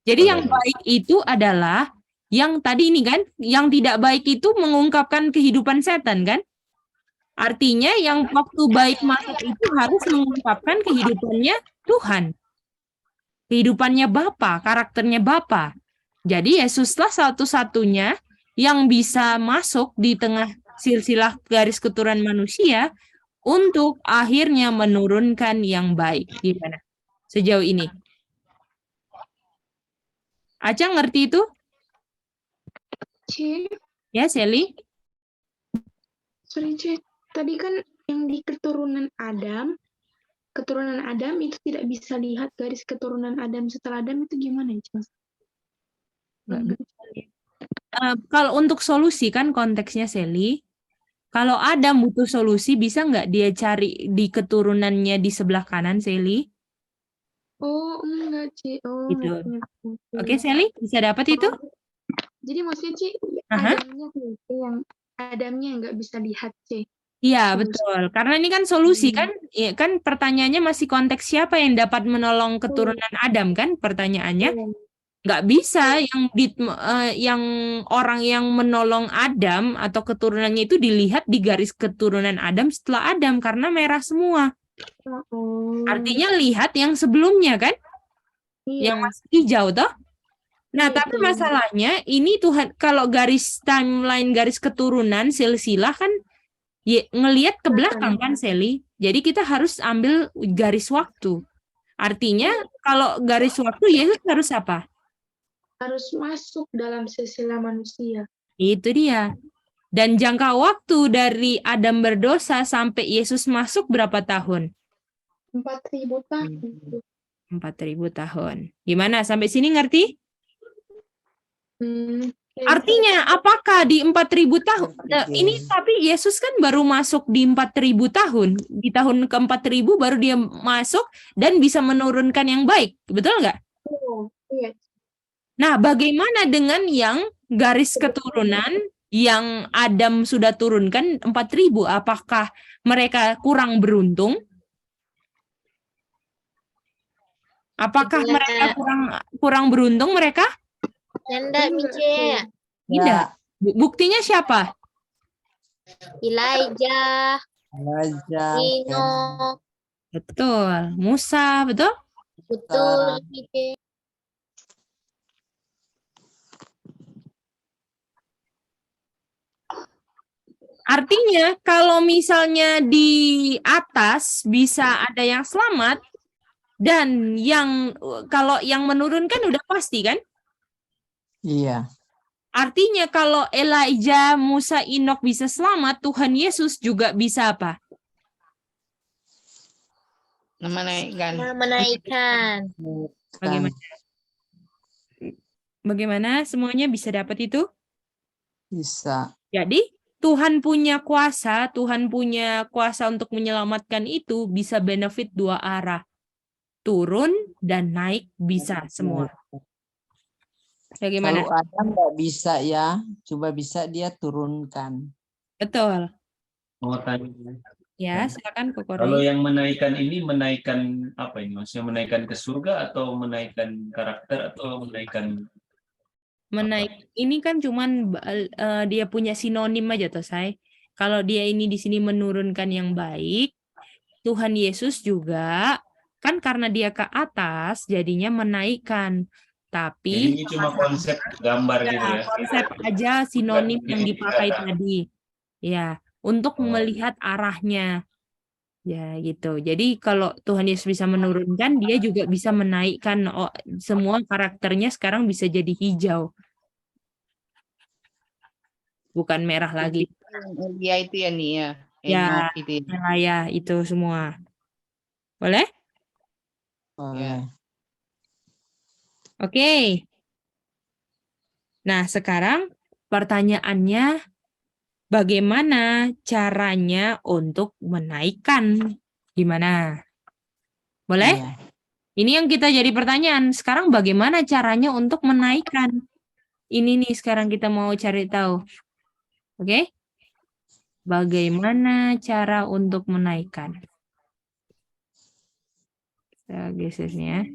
Jadi Boleh. yang baik itu adalah yang tadi ini kan, yang tidak baik itu mengungkapkan kehidupan setan kan? Artinya yang waktu baik masuk itu harus mengungkapkan kehidupannya Tuhan. Kehidupannya Bapa, karakternya Bapa. Jadi Yesuslah satu-satunya yang bisa masuk di tengah silsilah garis keturunan manusia untuk akhirnya menurunkan yang baik. Gimana? Sejauh ini. Aca ngerti itu? C, Ya, Sally? sorry C. Tadi kan yang di keturunan Adam itu tidak bisa lihat garis keturunan Adam setelah Adam itu gimana ya, Mas? Nggak bisa. Kalau untuk solusi kan konteksnya, Sally, Kalau Adam butuh solusi, bisa nggak dia cari di keturunannya di sebelah kanan, Sally? Oh, enggak, Ci. Oh, Gitu. ngerti. Oke, Sally, bisa dapat itu? Jadi maksudnya, Ci, Aha. Adamnya yang nggak bisa lihat, Ci. Iya, Solusi. betul. Karena ini kan solusi kan, ya, kan pertanyaannya masih konteks siapa yang dapat menolong keturunan Adam kan pertanyaannya? Nggak bisa yang orang yang menolong Adam atau keturunannya itu dilihat di garis keturunan Adam setelah Adam karena merah semua. Oh, Artinya lihat yang sebelumnya kan, yang iya. masih hijau toh. Nah, Iya, tapi Ci. masalahnya ini Tuhan kalau garis timeline garis keturunan silsilah kan ngelihat ke belakang kan Sally. Jadi kita harus ambil garis waktu. Artinya kalau garis waktu Yesus harus apa? Harus masuk dalam silsilah manusia. Itu dia. Dan jangka waktu dari Adam berdosa sampai Yesus masuk berapa tahun? 4.000 tahun. 4.000 tahun. Gimana? Sampai sini ngerti? Artinya, Artinya apakah di 4.000 tahun? Ini tapi Yesus kan baru masuk di 4.000 tahun. Di tahun ke-4.000 baru dia masuk dan bisa menurunkan yang baik. Betul nggak? iya. Nah, bagaimana dengan yang garis keturunan yang Adam sudah turunkan 4.000? Apakah mereka kurang beruntung? Apakah mereka kurang beruntung mereka? Enggak, Mice. Tidak. Buktinya siapa? Elijah, Belajar. Enoch. Betul. Musa, betul? Betul, Mice. Artinya kalau misalnya di atas bisa ada yang selamat dan yang kalau yang menurunkan udah pasti kan? Iya. Artinya kalau Elijah, Musa, Enoch bisa selamat, Tuhan Yesus juga bisa apa? Menaikkan. Menaikkan. Bagaimana? Bagaimana semuanya bisa dapat itu? Bisa. Jadi Tuhan punya kuasa untuk menyelamatkan itu bisa benefit dua arah. Turun dan naik bisa semua. Bagaimana? Kalau Adam nggak bisa ya, coba bisa dia turunkan. Betul. Mau tanya. Ya, silakan Koko Roy. Kalau yang menaikkan ini menaikkan apa ini? Maksudnya menaikkan ke surga atau menaikkan karakter atau menaikkan Ini kan cuman dia punya sinonim aja toh, Say. Kalau dia ini di sini menurunkan yang baik, Tuhan Yesus juga kan karena dia ke atas jadinya menaikkan. Tapi ini cuma konsep gambar gitu ya. konsep aja sinonim yang dipakai tadi. Ya, untuk melihat arahnya. Ya, gitu. Jadi kalau Tuhan Yesus bisa menurunkan, dia juga bisa menaikkan semua karakternya sekarang bisa jadi hijau. Bukan merah lagi. Iya itu ya nih ya. Ya, Enoch itu ya. ya, itu semua. Boleh? Boleh. Oke. Nah, sekarang pertanyaannya, bagaimana caranya untuk menaikkan? Gimana? Boleh? Iya. Ini yang kita jadi pertanyaan. Sekarang bagaimana caranya untuk menaikkan? Ini nih sekarang kita mau cari tahu. Oke? Bagaimana cara untuk menaikkan? Saya gesernya.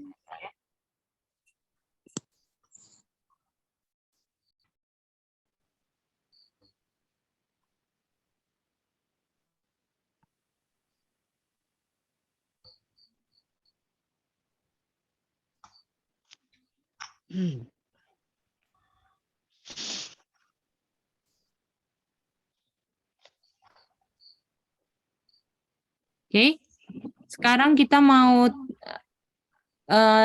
Oke, sekarang kita mau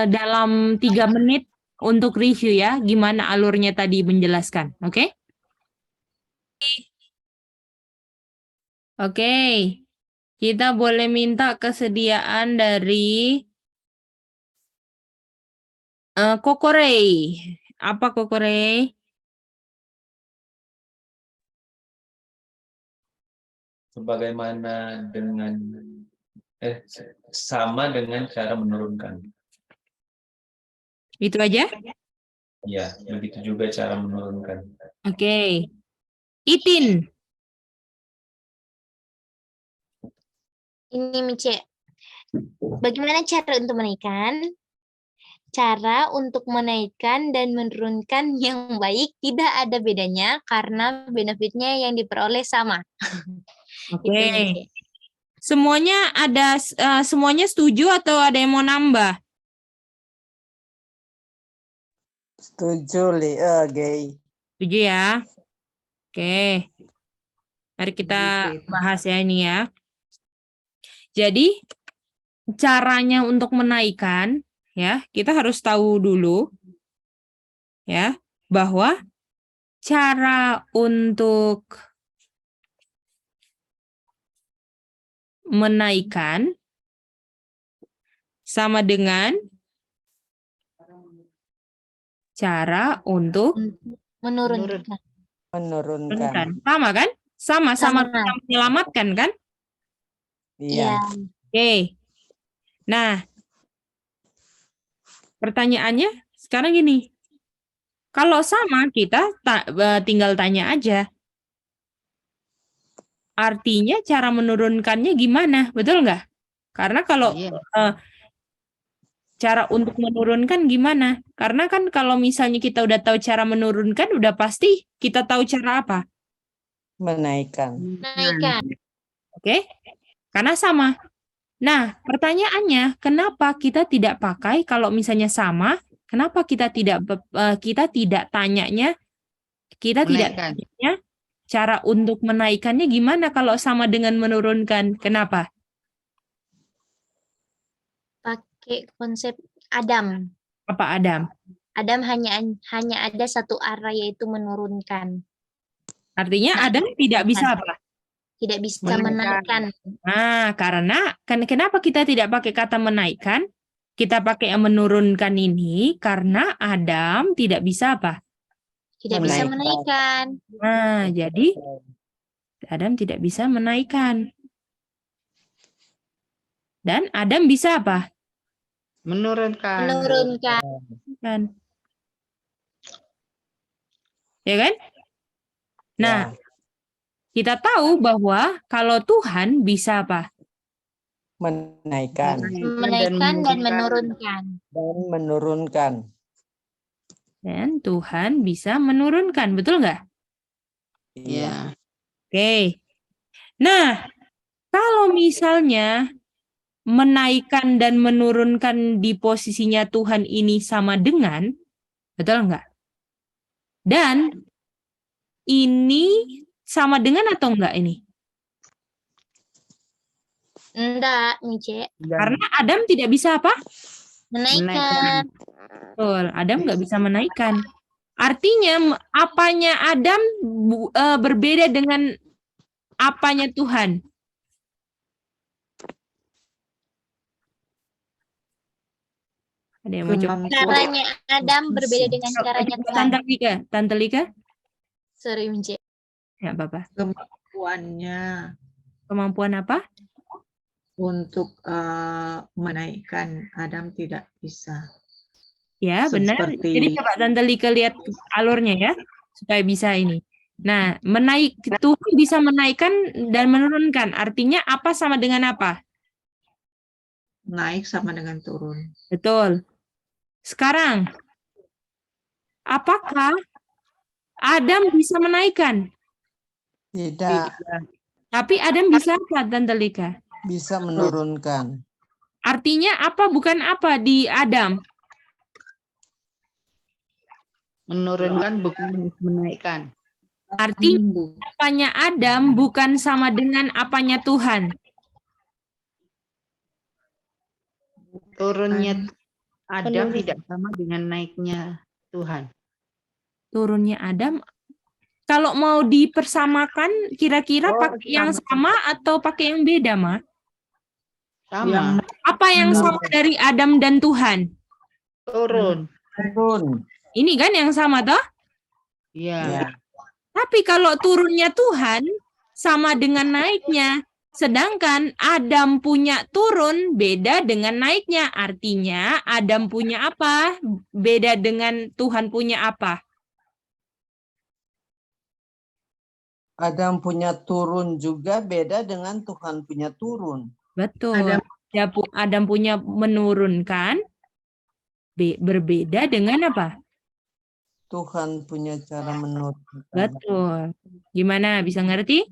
dalam 3 menit untuk review ya, gimana alurnya tadi menjelaskan, oke? Oke, kita boleh minta kesediaan dari Kokorei. Apa Kokorei? sebagaimana dengan sama dengan cara menurunkan. Itu aja? Ya, begitu juga cara menurunkan. Oke. Itin. Ini Mice. Bagaimana cara untuk menaikkan? Cara untuk menaikkan dan menurunkan yang baik tidak ada bedanya karena benefitnya yang diperoleh sama. Itu Oke. Mice. Semuanya semuanya setuju atau ada yang mau nambah? Setuju, Gay. Setuju ya? Oke. Mari kita bahas ya ini ya. Jadi caranya untuk menaikkan ya, kita harus tahu dulu ya bahwa cara untuk menaikkan sama dengan cara untuk Menurunkan. Menurunkan. sama kan? Sama-sama Sama. kita menyelamatkan kan? Iya. Oke. Nah, pertanyaannya sekarang gini. Kalau sama kita tinggal tanya aja. Artinya cara menurunkannya gimana? Betul nggak? Karena kalau cara untuk menurunkan gimana? Karena kan kalau misalnya kita udah tahu cara menurunkan, udah pasti kita tahu cara apa? Menaikkan. Menaikkan. Oke? Karena sama. Nah, pertanyaannya, kenapa kita tidak pakai kalau misalnya sama? Kenapa kita tidak tanyanya? Kita tidak tanyanya cara untuk menaikkannya gimana kalau sama dengan menurunkan? Kenapa? Pakai konsep Adam. Apa Adam? Adam hanya ada satu arah yaitu menurunkan. Artinya Adam tidak bisa apa? Tidak bisa menaikkan. Nah, karena kenapa kita tidak pakai kata menaikkan? Kita pakai yang menurunkan ini karena Adam tidak bisa apa? Tidak bisa menaikkan. Nah, jadi Adam tidak bisa menaikkan. Dan Adam bisa apa? Menurunkan. Menurunkan. Ya kan? Nah, kita tahu bahwa kalau Tuhan bisa apa? Menaikkan. Menaikkan dan menurunkan. Dan menurunkan. Dan Tuhan bisa menurunkan, betul nggak? Iya. Oke. Nah, kalau misalnya menaikkan dan menurunkan di posisinya Tuhan ini sama dengan, betul nggak? Dan ini sama dengan atau enggak ini? Enggak, Mice. Karena Adam tidak bisa apa? Menaikkan. Betul, Adam nggak bisa menaikkan. Artinya apanya Adam berbeda dengan apanya Tuhan? Ada yang mau coba? Caranya Adam berbeda dengan caranya Tuhan. Tante Lika? Sorry, Mice. Ya, apa-apa. Kemampuannya Kemampuan apa? untuk menaikkan Adam tidak bisa. Ya, benar. Seperti- Jadi coba Tante Lika lihat alurnya ya, supaya bisa ini. Nah, Tuhan bisa menaikkan dan menurunkan. Artinya apa sama dengan apa? Naik sama dengan turun. Betul. Sekarang, apakah Adam bisa menaikkan? Tidak. Tapi Adam bisa apa, Tante Lika? Bisa menurunkan. Artinya apa bukan apa di Adam? Menurunkan bukan menaikkan. Artinya apanya Adam bukan sama dengan apanya Tuhan. Turunnya Adam tidak sama dengan naiknya Tuhan. Turunnya Adam, kalau mau dipersamakan, kira-kira pakai yang sama atau pakai yang beda, Ma? Sama. Apa yang sama dari Adam dan Tuhan? Turun. Turun. Ini kan yang sama, toh? Iya. Tapi kalau turunnya Tuhan sama dengan naiknya. Sedangkan Adam punya turun beda dengan naiknya. Artinya Adam punya apa? Beda dengan Tuhan punya apa? Adam punya turun juga beda dengan Tuhan punya turun. Betul. Adam punya menurunkan berbeda dengan apa? Tuhan punya cara menurunkan. Betul. Gimana? Bisa ngerti?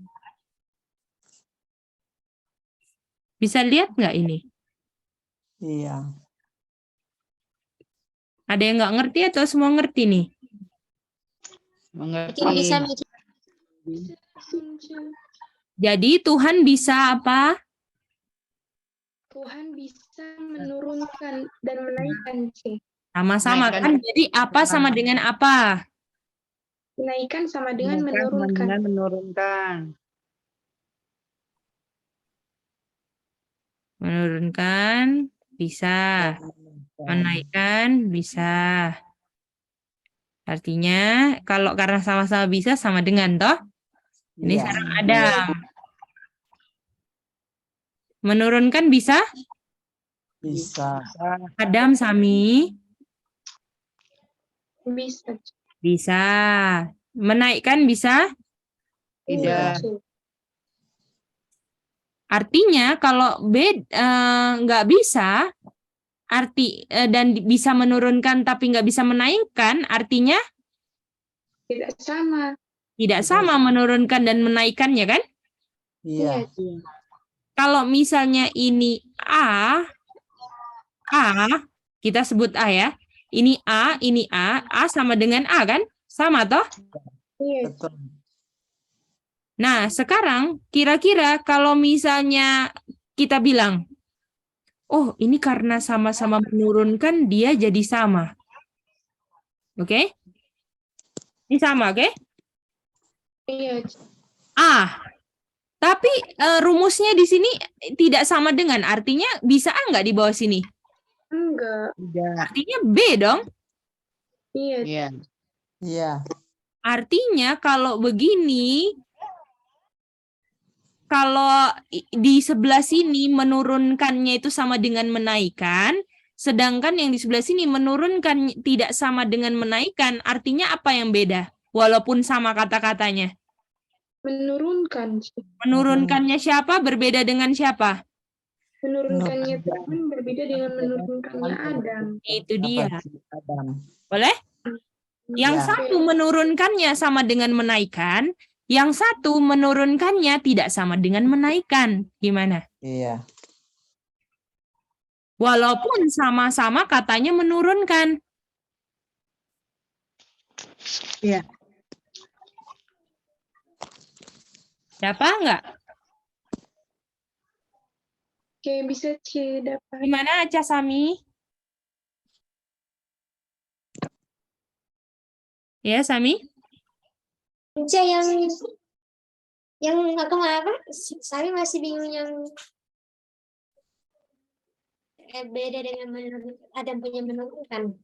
Bisa lihat nggak ini? Iya. Ada yang nggak ngerti atau semua ngerti nih? Mengerti. Mungkin bisa Mice. Jadi Tuhan bisa apa? Tuhan bisa menurunkan dan menaikkan, C. Sama-sama Naikkan. kan? Jadi apa sama dengan apa? Menaikkan sama dengan Menaikkan sama menurunkan. dengan menurunkan. Menurunkan bisa, menaikkan bisa. Artinya kalau karena sama-sama bisa sama dengan toh. Ini Iya. sekarang Adam. Menurunkan bisa? Bisa. Adam Sami Bisa. bisa. Menaikkan bisa? Tidak. C. Artinya kalau nggak bisa dan bisa menurunkan tapi nggak bisa menaikkan, artinya Tidak sama. tidak sama menurunkan dan menaikkannya kan? Iya. Kalau misalnya ini A kita sebut A ya. Ini A sama dengan A kan? Sama toh? Iya. Betul. Nah, sekarang kira-kira kalau misalnya kita bilang, oh ini karena sama-sama menurunkan dia jadi sama. Oke? Ini sama, oke? Iya. Tapi rumusnya di sini tidak sama dengan, artinya bisa A nggak di bawah sini? Enggak. Tidak. Artinya B dong. Iya. Iya. Iya. Artinya kalau begini, kalau di sebelah sini menurunkannya itu sama dengan menaikkan, sedangkan yang di sebelah sini menurunkan tidak sama dengan menaikkan, artinya apa yang beda? Walaupun sama kata-katanya. Menurunkan. C. Menurunkannya siapa berbeda dengan siapa? Menurunkannya Tuhan berbeda dengan menurunkannya Adam. Itu dia. Adam. Boleh? Yang Ya. satu menurunkannya sama dengan menaikkan, yang satu menurunkannya tidak sama dengan menaikkan. Gimana? Iya. Walaupun sama-sama katanya menurunkan. Iya. Siapa enggak? Oke, bisa C dapat. Gimana Aca Sami? Ya, Sami? Mice yang apa? Saya masih bingung yang beda dengan Adam punya menurunkan.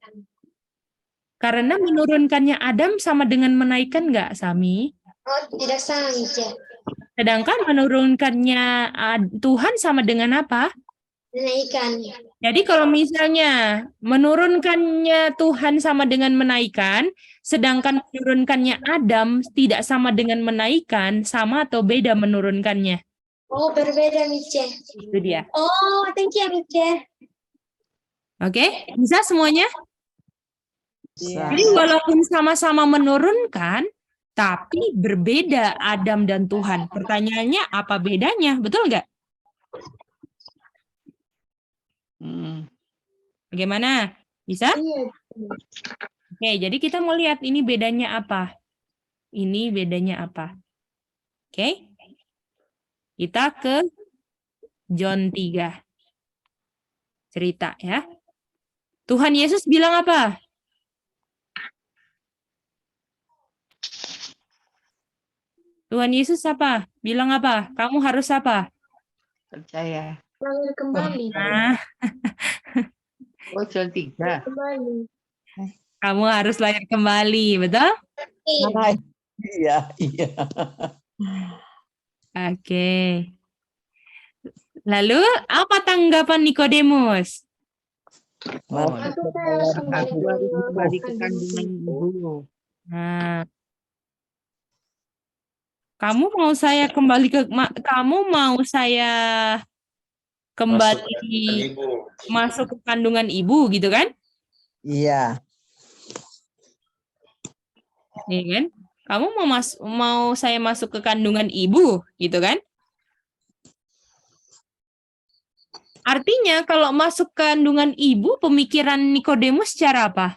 Karena menurunkannya Adam sama dengan menaikkan enggak, Sami? Oh, tidak sama, Mice. Sedangkan menurunkannya Tuhan sama dengan apa? Menaikkan. Jadi kalau misalnya menurunkannya Tuhan sama dengan menaikkan, sedangkan menurunkannya Adam tidak sama dengan menaikkan, sama atau beda menurunkannya? Oh, berbeda, Mice. Itu dia. Oh, thank you, Mice. Oke, bisa semuanya? Bisa. Jadi walaupun sama-sama menurunkan, tapi berbeda Adam dan Tuhan. Pertanyaannya apa bedanya? Betul nggak? Bagaimana? Bisa? Iya. Oke, jadi kita mau lihat ini bedanya apa. Ini bedanya apa. Oke. Kita ke John 3. Cerita ya. Tuhan Yesus bilang apa? Tuhan Yesus apa? Bilang apa? Kamu harus apa? Percaya. Lahir kembali. Nah, Oh, John 3. Kembali. kamu harus lahir kembali, betul? Iya, iya. Oke. Lalu apa tanggapan Nikodemus? Itu saya harus kembali Aku harus kembali ke kandungan kandungan ibu. ibu. Nah, kamu mau saya kembali ke kamu mau saya kembali masuk ke kandungan ibu gitu kan? Iya. Iya kan? Kamu mau saya masuk ke kandungan ibu gitu kan? Artinya kalau masuk ke kandungan ibu, pemikiran Nikodemus cara apa?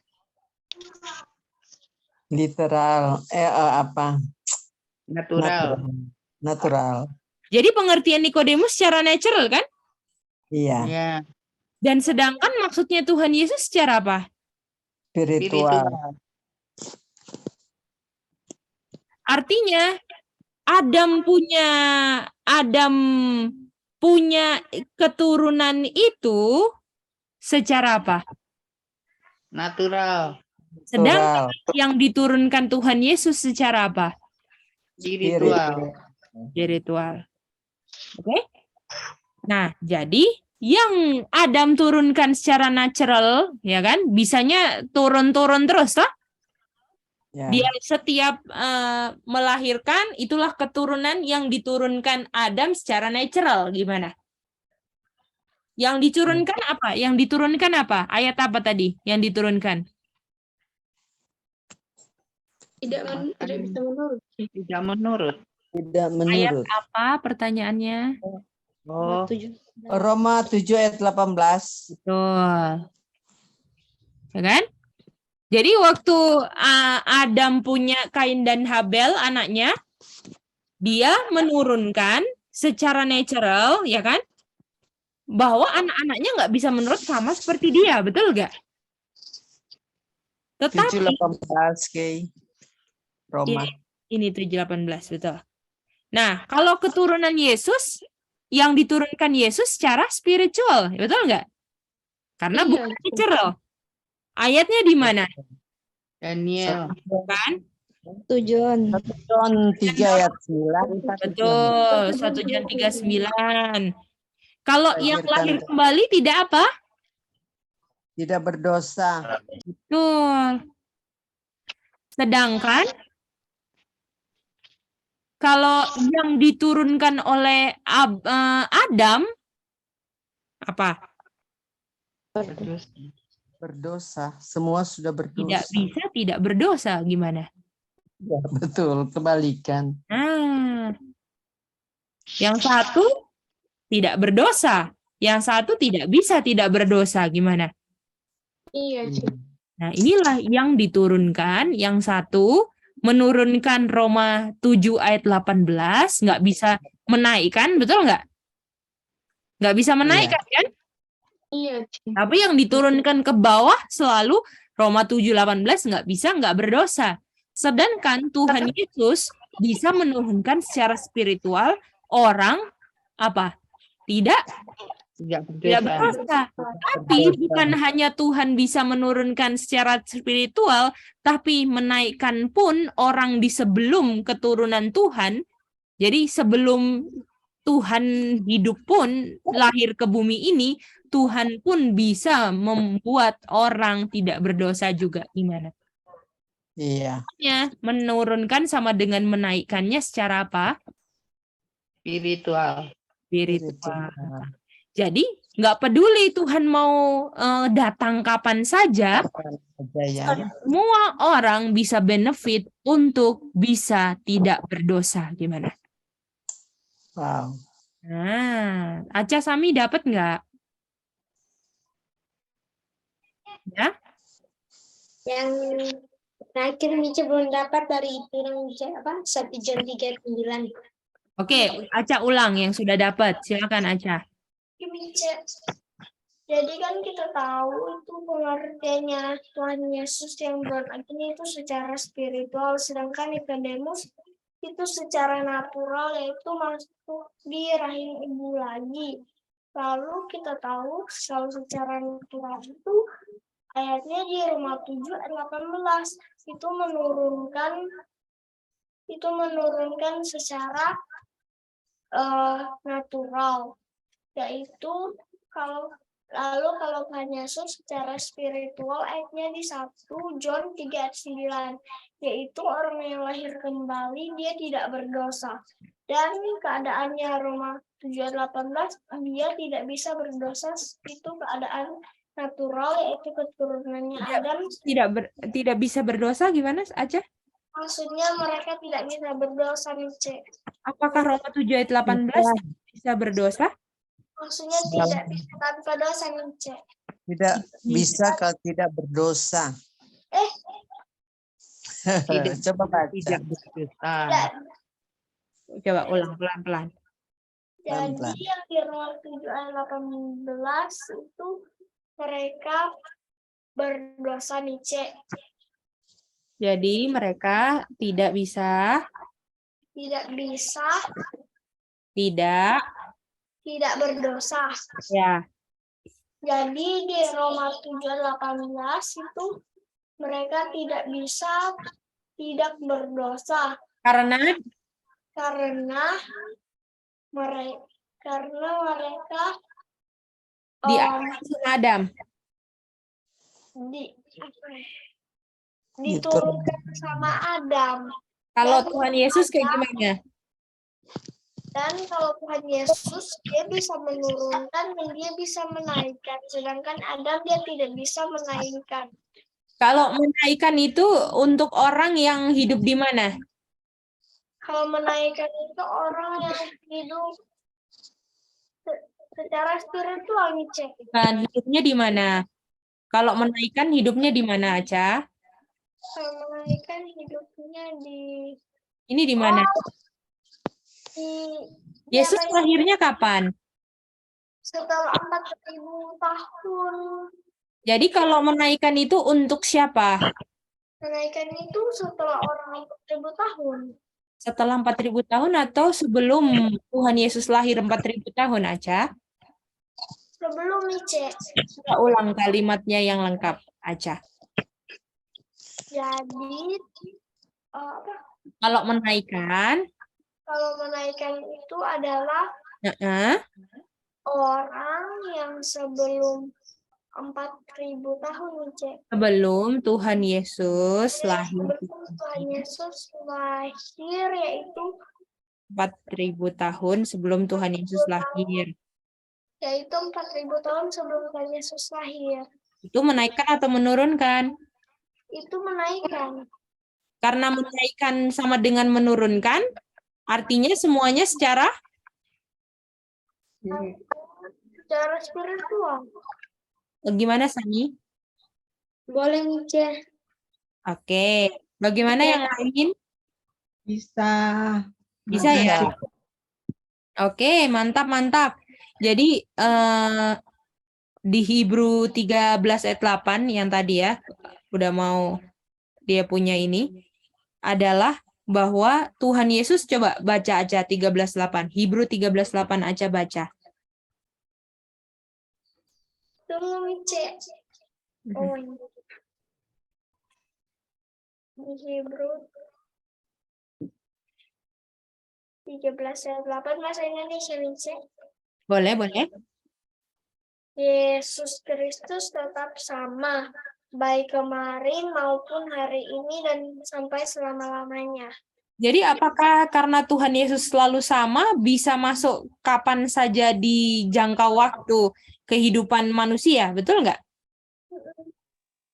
Literal. Apa? Natural. Natural. Jadi pengertian Nikodemus secara natural kan? Iya. Ya. Dan sedangkan maksudnya Tuhan Yesus secara apa? Spiritual. Artinya Adam punya keturunan itu secara apa? Natural. Sedangkan yang diturunkan Tuhan Yesus secara apa? Spiritual. Spiritual. Oke? Nah, jadi yang Adam turunkan secara natural, ya kan? Bisanya turun-turun terus, toh? Ya. Dia setiap melahirkan, itulah keturunan yang diturunkan Adam secara natural. Gimana? Yang diturunkan apa? Yang diturunkan apa? Ayat apa tadi yang diturunkan? Tidak bisa menurut. Tidak menurut. Tidak Ayat menurut. apa pertanyaannya? Oh, Roma 7 ayat 18. Betul. Ya kan? Jadi waktu Adam punya Kain dan Habel anaknya, dia menurunkan secara natural, ya kan? Bahwa anak-anaknya nggak bisa menurut sama seperti dia, betul nggak? 7 Tetapi 18 Kay. Roma. ini 7:18, betul. Nah, kalau keturunan Yesus, yang diturunkan Yesus secara spiritual, betul nggak? Karena Iya. bukan natural. Ayatnya di mana? Daniel. Kan? Tujuan. John 3 ayat 9. Betul, 1 John 3:9. Kalau yang Lahirkan lahir kembali tidak apa? Tidak berdosa. Betul. Sedangkan kalau yang diturunkan oleh Adam apa? Berdosa. Semua sudah berdosa. Tidak bisa tidak berdosa, gimana? Ya, betul, kebalikan. Nah, yang satu tidak berdosa, yang satu tidak bisa tidak berdosa, gimana? Iya, Cik. Nah, inilah yang diturunkan, yang satu menurunkan Roma 7 ayat 18, nggak bisa menaikkan, betul nggak? Nggak bisa menaikkan, kan? Iya, Cik. Tapi yang diturunkan ke bawah selalu Roma 7:18 nggak bisa nggak berdosa. Sedangkan Tuhan Yesus bisa menurunkan secara spiritual orang apa? Tidak berdosa. Tapi bukan hanya Tuhan bisa menurunkan secara spiritual, tapi menaikkan pun orang di sebelum keturunan Tuhan. Jadi sebelum Tuhan hidup pun lahir ke bumi ini, Tuhan pun bisa membuat orang tidak berdosa juga. Gimana? Iya. Ya, menurunkan sama dengan menaikkannya secara apa? Spiritual. Spiritual. Jadi nggak peduli Tuhan mau datang kapan saja, semua orang bisa benefit untuk bisa tidak berdosa. Gimana? Wow. Nah, Aca Sami dapat nggak? Ya? Yang terakhir Mica belum dapat dari itu yang apa? 1 John 3:9. Oke, Aca ulang yang sudah dapat. Silakan Aca. Jadi kan kita tahu itu pengertiannya Tuhan Yesus yang berarti itu secara spiritual, sedangkan Nikodemus itu secara natural, yaitu masuk di rahim ibu lagi. Lalu kita tahu kalau secara natural itu ayatnya di Roma 7 ayat 18 itu menurunkan secara natural, yaitu kalau Tuhan Yesus secara spiritual ayatnya di 1 John 3 ayat 9, yaitu orang yang lahir kembali dia tidak berdosa. Dan keadaannya Roma 7 ayat 18 dia tidak bisa berdosa, itu keadaan natural yaitu keturunannya Adam. Tidak bisa berdosa gimana aja? Maksudnya mereka tidak bisa berdosa nih, Cek. Apakah Roma 7 ayat 18 bisa berdosa? Maksudnya tidak bisa tanpa dosa nih, Cek. Tidak bisa kalau tidak berdosa. Coba baca. Tidak berdosa. Coba ulang pelan-pelan. Jadi yang di Roma 7 ayat 18 itu mereka berdosa nih, Cek. Jadi mereka tidak bisa tidak berdosa. Ya. Jadi di Roma 7:18 itu mereka tidak bisa tidak berdosa Karena mereka Adam. Diturunkan sama Adam. Kalau Tuhan Yesus kayak gimana? Dan kalau Tuhan Yesus dia bisa menurunkan dan dia bisa menaikkan, sedangkan Adam dia tidak bisa menaikkan. Kalau menaikkan itu untuk orang yang hidup di mana? Kalau menaikkan itu orang yang hidup secara spiritual nih, Cek. Nah, hidupnya di mana? Kalau menaikkan hidupnya di mana, Aca? Kalau menaikkan hidupnya Ini di mana? Yesus lahirnya kapan? Setelah 4.000 tahun. Jadi kalau menaikkan itu untuk siapa? Menaikkan itu setelah orang 4.000 tahun. Setelah 4.000 tahun atau sebelum Tuhan Yesus lahir 4.000 tahun, Aca? Sebelum Ice. Kita ulang kalimatnya yang lengkap, Aca. Jadi Kalau menaikkan itu adalah orang yang sebelum 4.000 tahun, Ice. Sebelum Tuhan Yesus lahir. Sebelum Tuhan Yesus lahir, yaitu 4.000 tahun sebelum Tuhan Yesus lahir. Yaitu 4.000 tahun sebelum Tuhan Yesus lahir. Itu menaikkan atau menurunkan? Itu menaikkan. Karena menaikkan sama dengan menurunkan, artinya semuanya secara spiritual. Gimana, Sani? Boleh, Mice. Oke. Bagaimana yang lain? Bisa. Bisa ya? Oke, mantap. Jadi di Hebrew 13 ayat 8 yang tadi ya, udah mau dia punya ini, adalah bahwa Tuhan Yesus, coba baca aja 13:8. Hebrew 13:8 aja baca. Tunggu, Mice. Di Hebrew 13 ayat 8 bahasa Indonesia, Mice. Boleh. Yesus Kristus tetap sama, baik kemarin maupun hari ini dan sampai selama-lamanya. Jadi apakah karena Tuhan Yesus selalu sama, bisa masuk kapan saja di jangka waktu kehidupan manusia, betul nggak?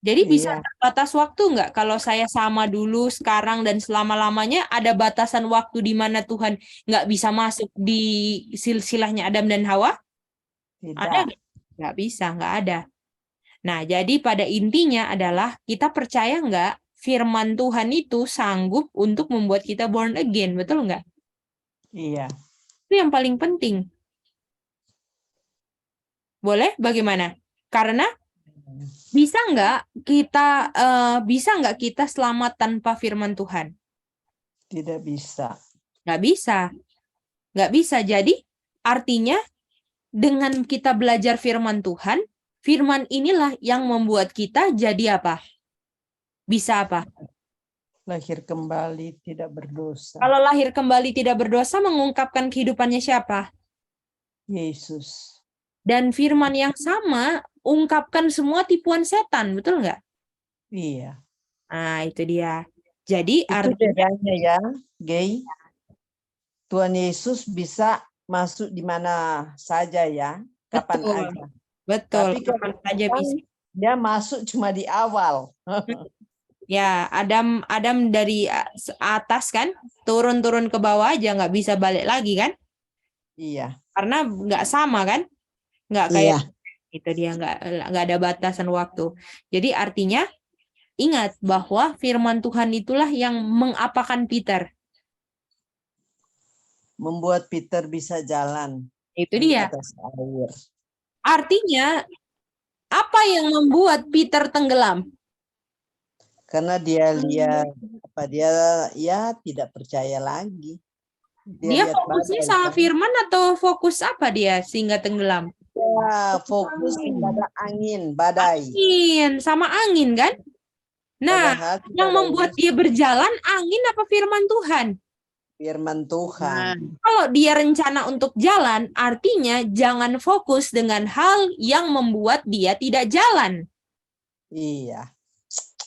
Jadi bisa terbatas waktu nggak? Kalau saya sama dulu, sekarang, dan selama-lamanya, ada batasan waktu di mana Tuhan nggak bisa masuk di silsilahnya Adam dan Hawa? Tidak. Ada nggak? Nggak bisa, nggak ada. Nah, jadi pada intinya adalah kita percaya nggak firman Tuhan itu sanggup untuk membuat kita born again, betul nggak? Iya. Itu yang paling penting. Boleh? Bagaimana? Karena bisa nggak kita selamat tanpa firman Tuhan? Tidak bisa. Nggak bisa. Jadi artinya dengan kita belajar firman Tuhan, firman inilah yang membuat kita jadi apa? Bisa apa? Lahir kembali tidak berdosa. Kalau lahir kembali tidak berdosa mengungkapkan kehidupannya siapa? Yesus. Dan firman yang sama ungkapkan semua tipuan setan, betul nggak? Iya. Nah, itu dia. Jadi Itu artinya bedanya ya, Gay. Tuhan Yesus bisa masuk di mana saja ya, kapan betul, aja. betul, Tapi kapan kalau saja Tuhan, bisa. dia masuk cuma di awal. Ya, Adam dari atas kan, turun ke bawah aja nggak bisa balik lagi kan? Iya. Karena nggak sama kan? Nggak kayak Iya. itu dia nggak ada batasan waktu. Jadi artinya ingat bahwa firman Tuhan itulah yang mengapakan Peter. Membuat Peter bisa jalan Itu di dia. atas air. Artinya apa yang membuat Peter tenggelam? Karena dia lihat dia ya tidak percaya lagi. Dia lihat fokusnya badai, sama kan. firman atau fokus apa dia sehingga tenggelam? Ya, fokus pada angin, badai. Angin, sama angin kan? Nah, Padahal yang pada membuat dia berjalan angin apa firman Tuhan? firman Tuhan. Kalau dia rencana untuk jalan, artinya jangan fokus dengan hal yang membuat dia tidak jalan. Iya.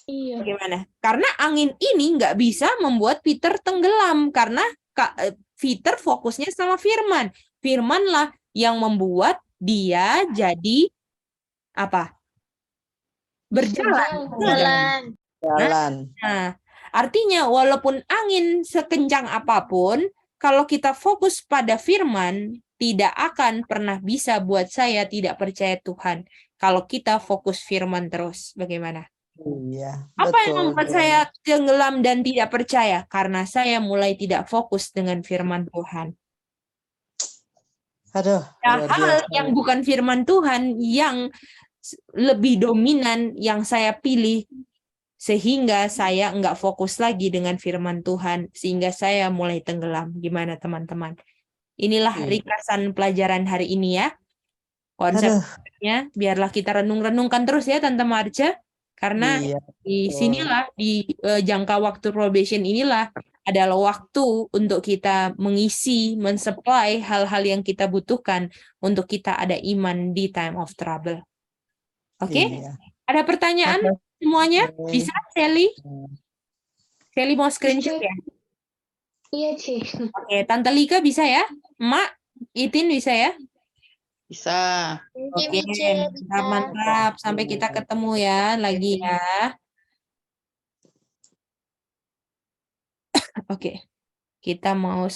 Iya. Bagaimana? Karena angin ini nggak bisa membuat Peter tenggelam karena Peter fokusnya sama firman. Firmanlah yang membuat dia jadi apa? Berjalan. Jalan. Nah, artinya walaupun angin sekencang apapun, kalau kita fokus pada firman, tidak akan pernah bisa buat saya tidak percaya Tuhan. Kalau kita fokus firman terus, bagaimana? Iya. Apa yang betul, membuat Gay. saya tenggelam dan tidak percaya? Karena saya mulai tidak fokus dengan firman Tuhan. Aduh, luar Hal biasa. yang bukan firman Tuhan yang lebih dominan yang saya pilih, sehingga saya enggak fokus lagi dengan firman Tuhan, sehingga saya mulai tenggelam. Gimana teman-teman? Inilah Iya. ringkasan pelajaran hari ini ya. Konsepnya biarlah kita renung-renungkan terus ya Tante Marce. Karena Iya, di betul. sinilah, di jangka waktu probation inilah adalah waktu untuk kita mengisi, mensupply hal-hal yang kita butuhkan untuk kita ada iman di time of trouble. Oke? Iya. Ada pertanyaan Makasih. semuanya? Bisa, Sally? Sally mau screenshot ya? Iya, Ci. Oke, Tante Lika bisa ya? Emak, Itin bisa ya? Bisa. Oke, mantap. Sampai kita ketemu ya lagi ya. Oke, kita mau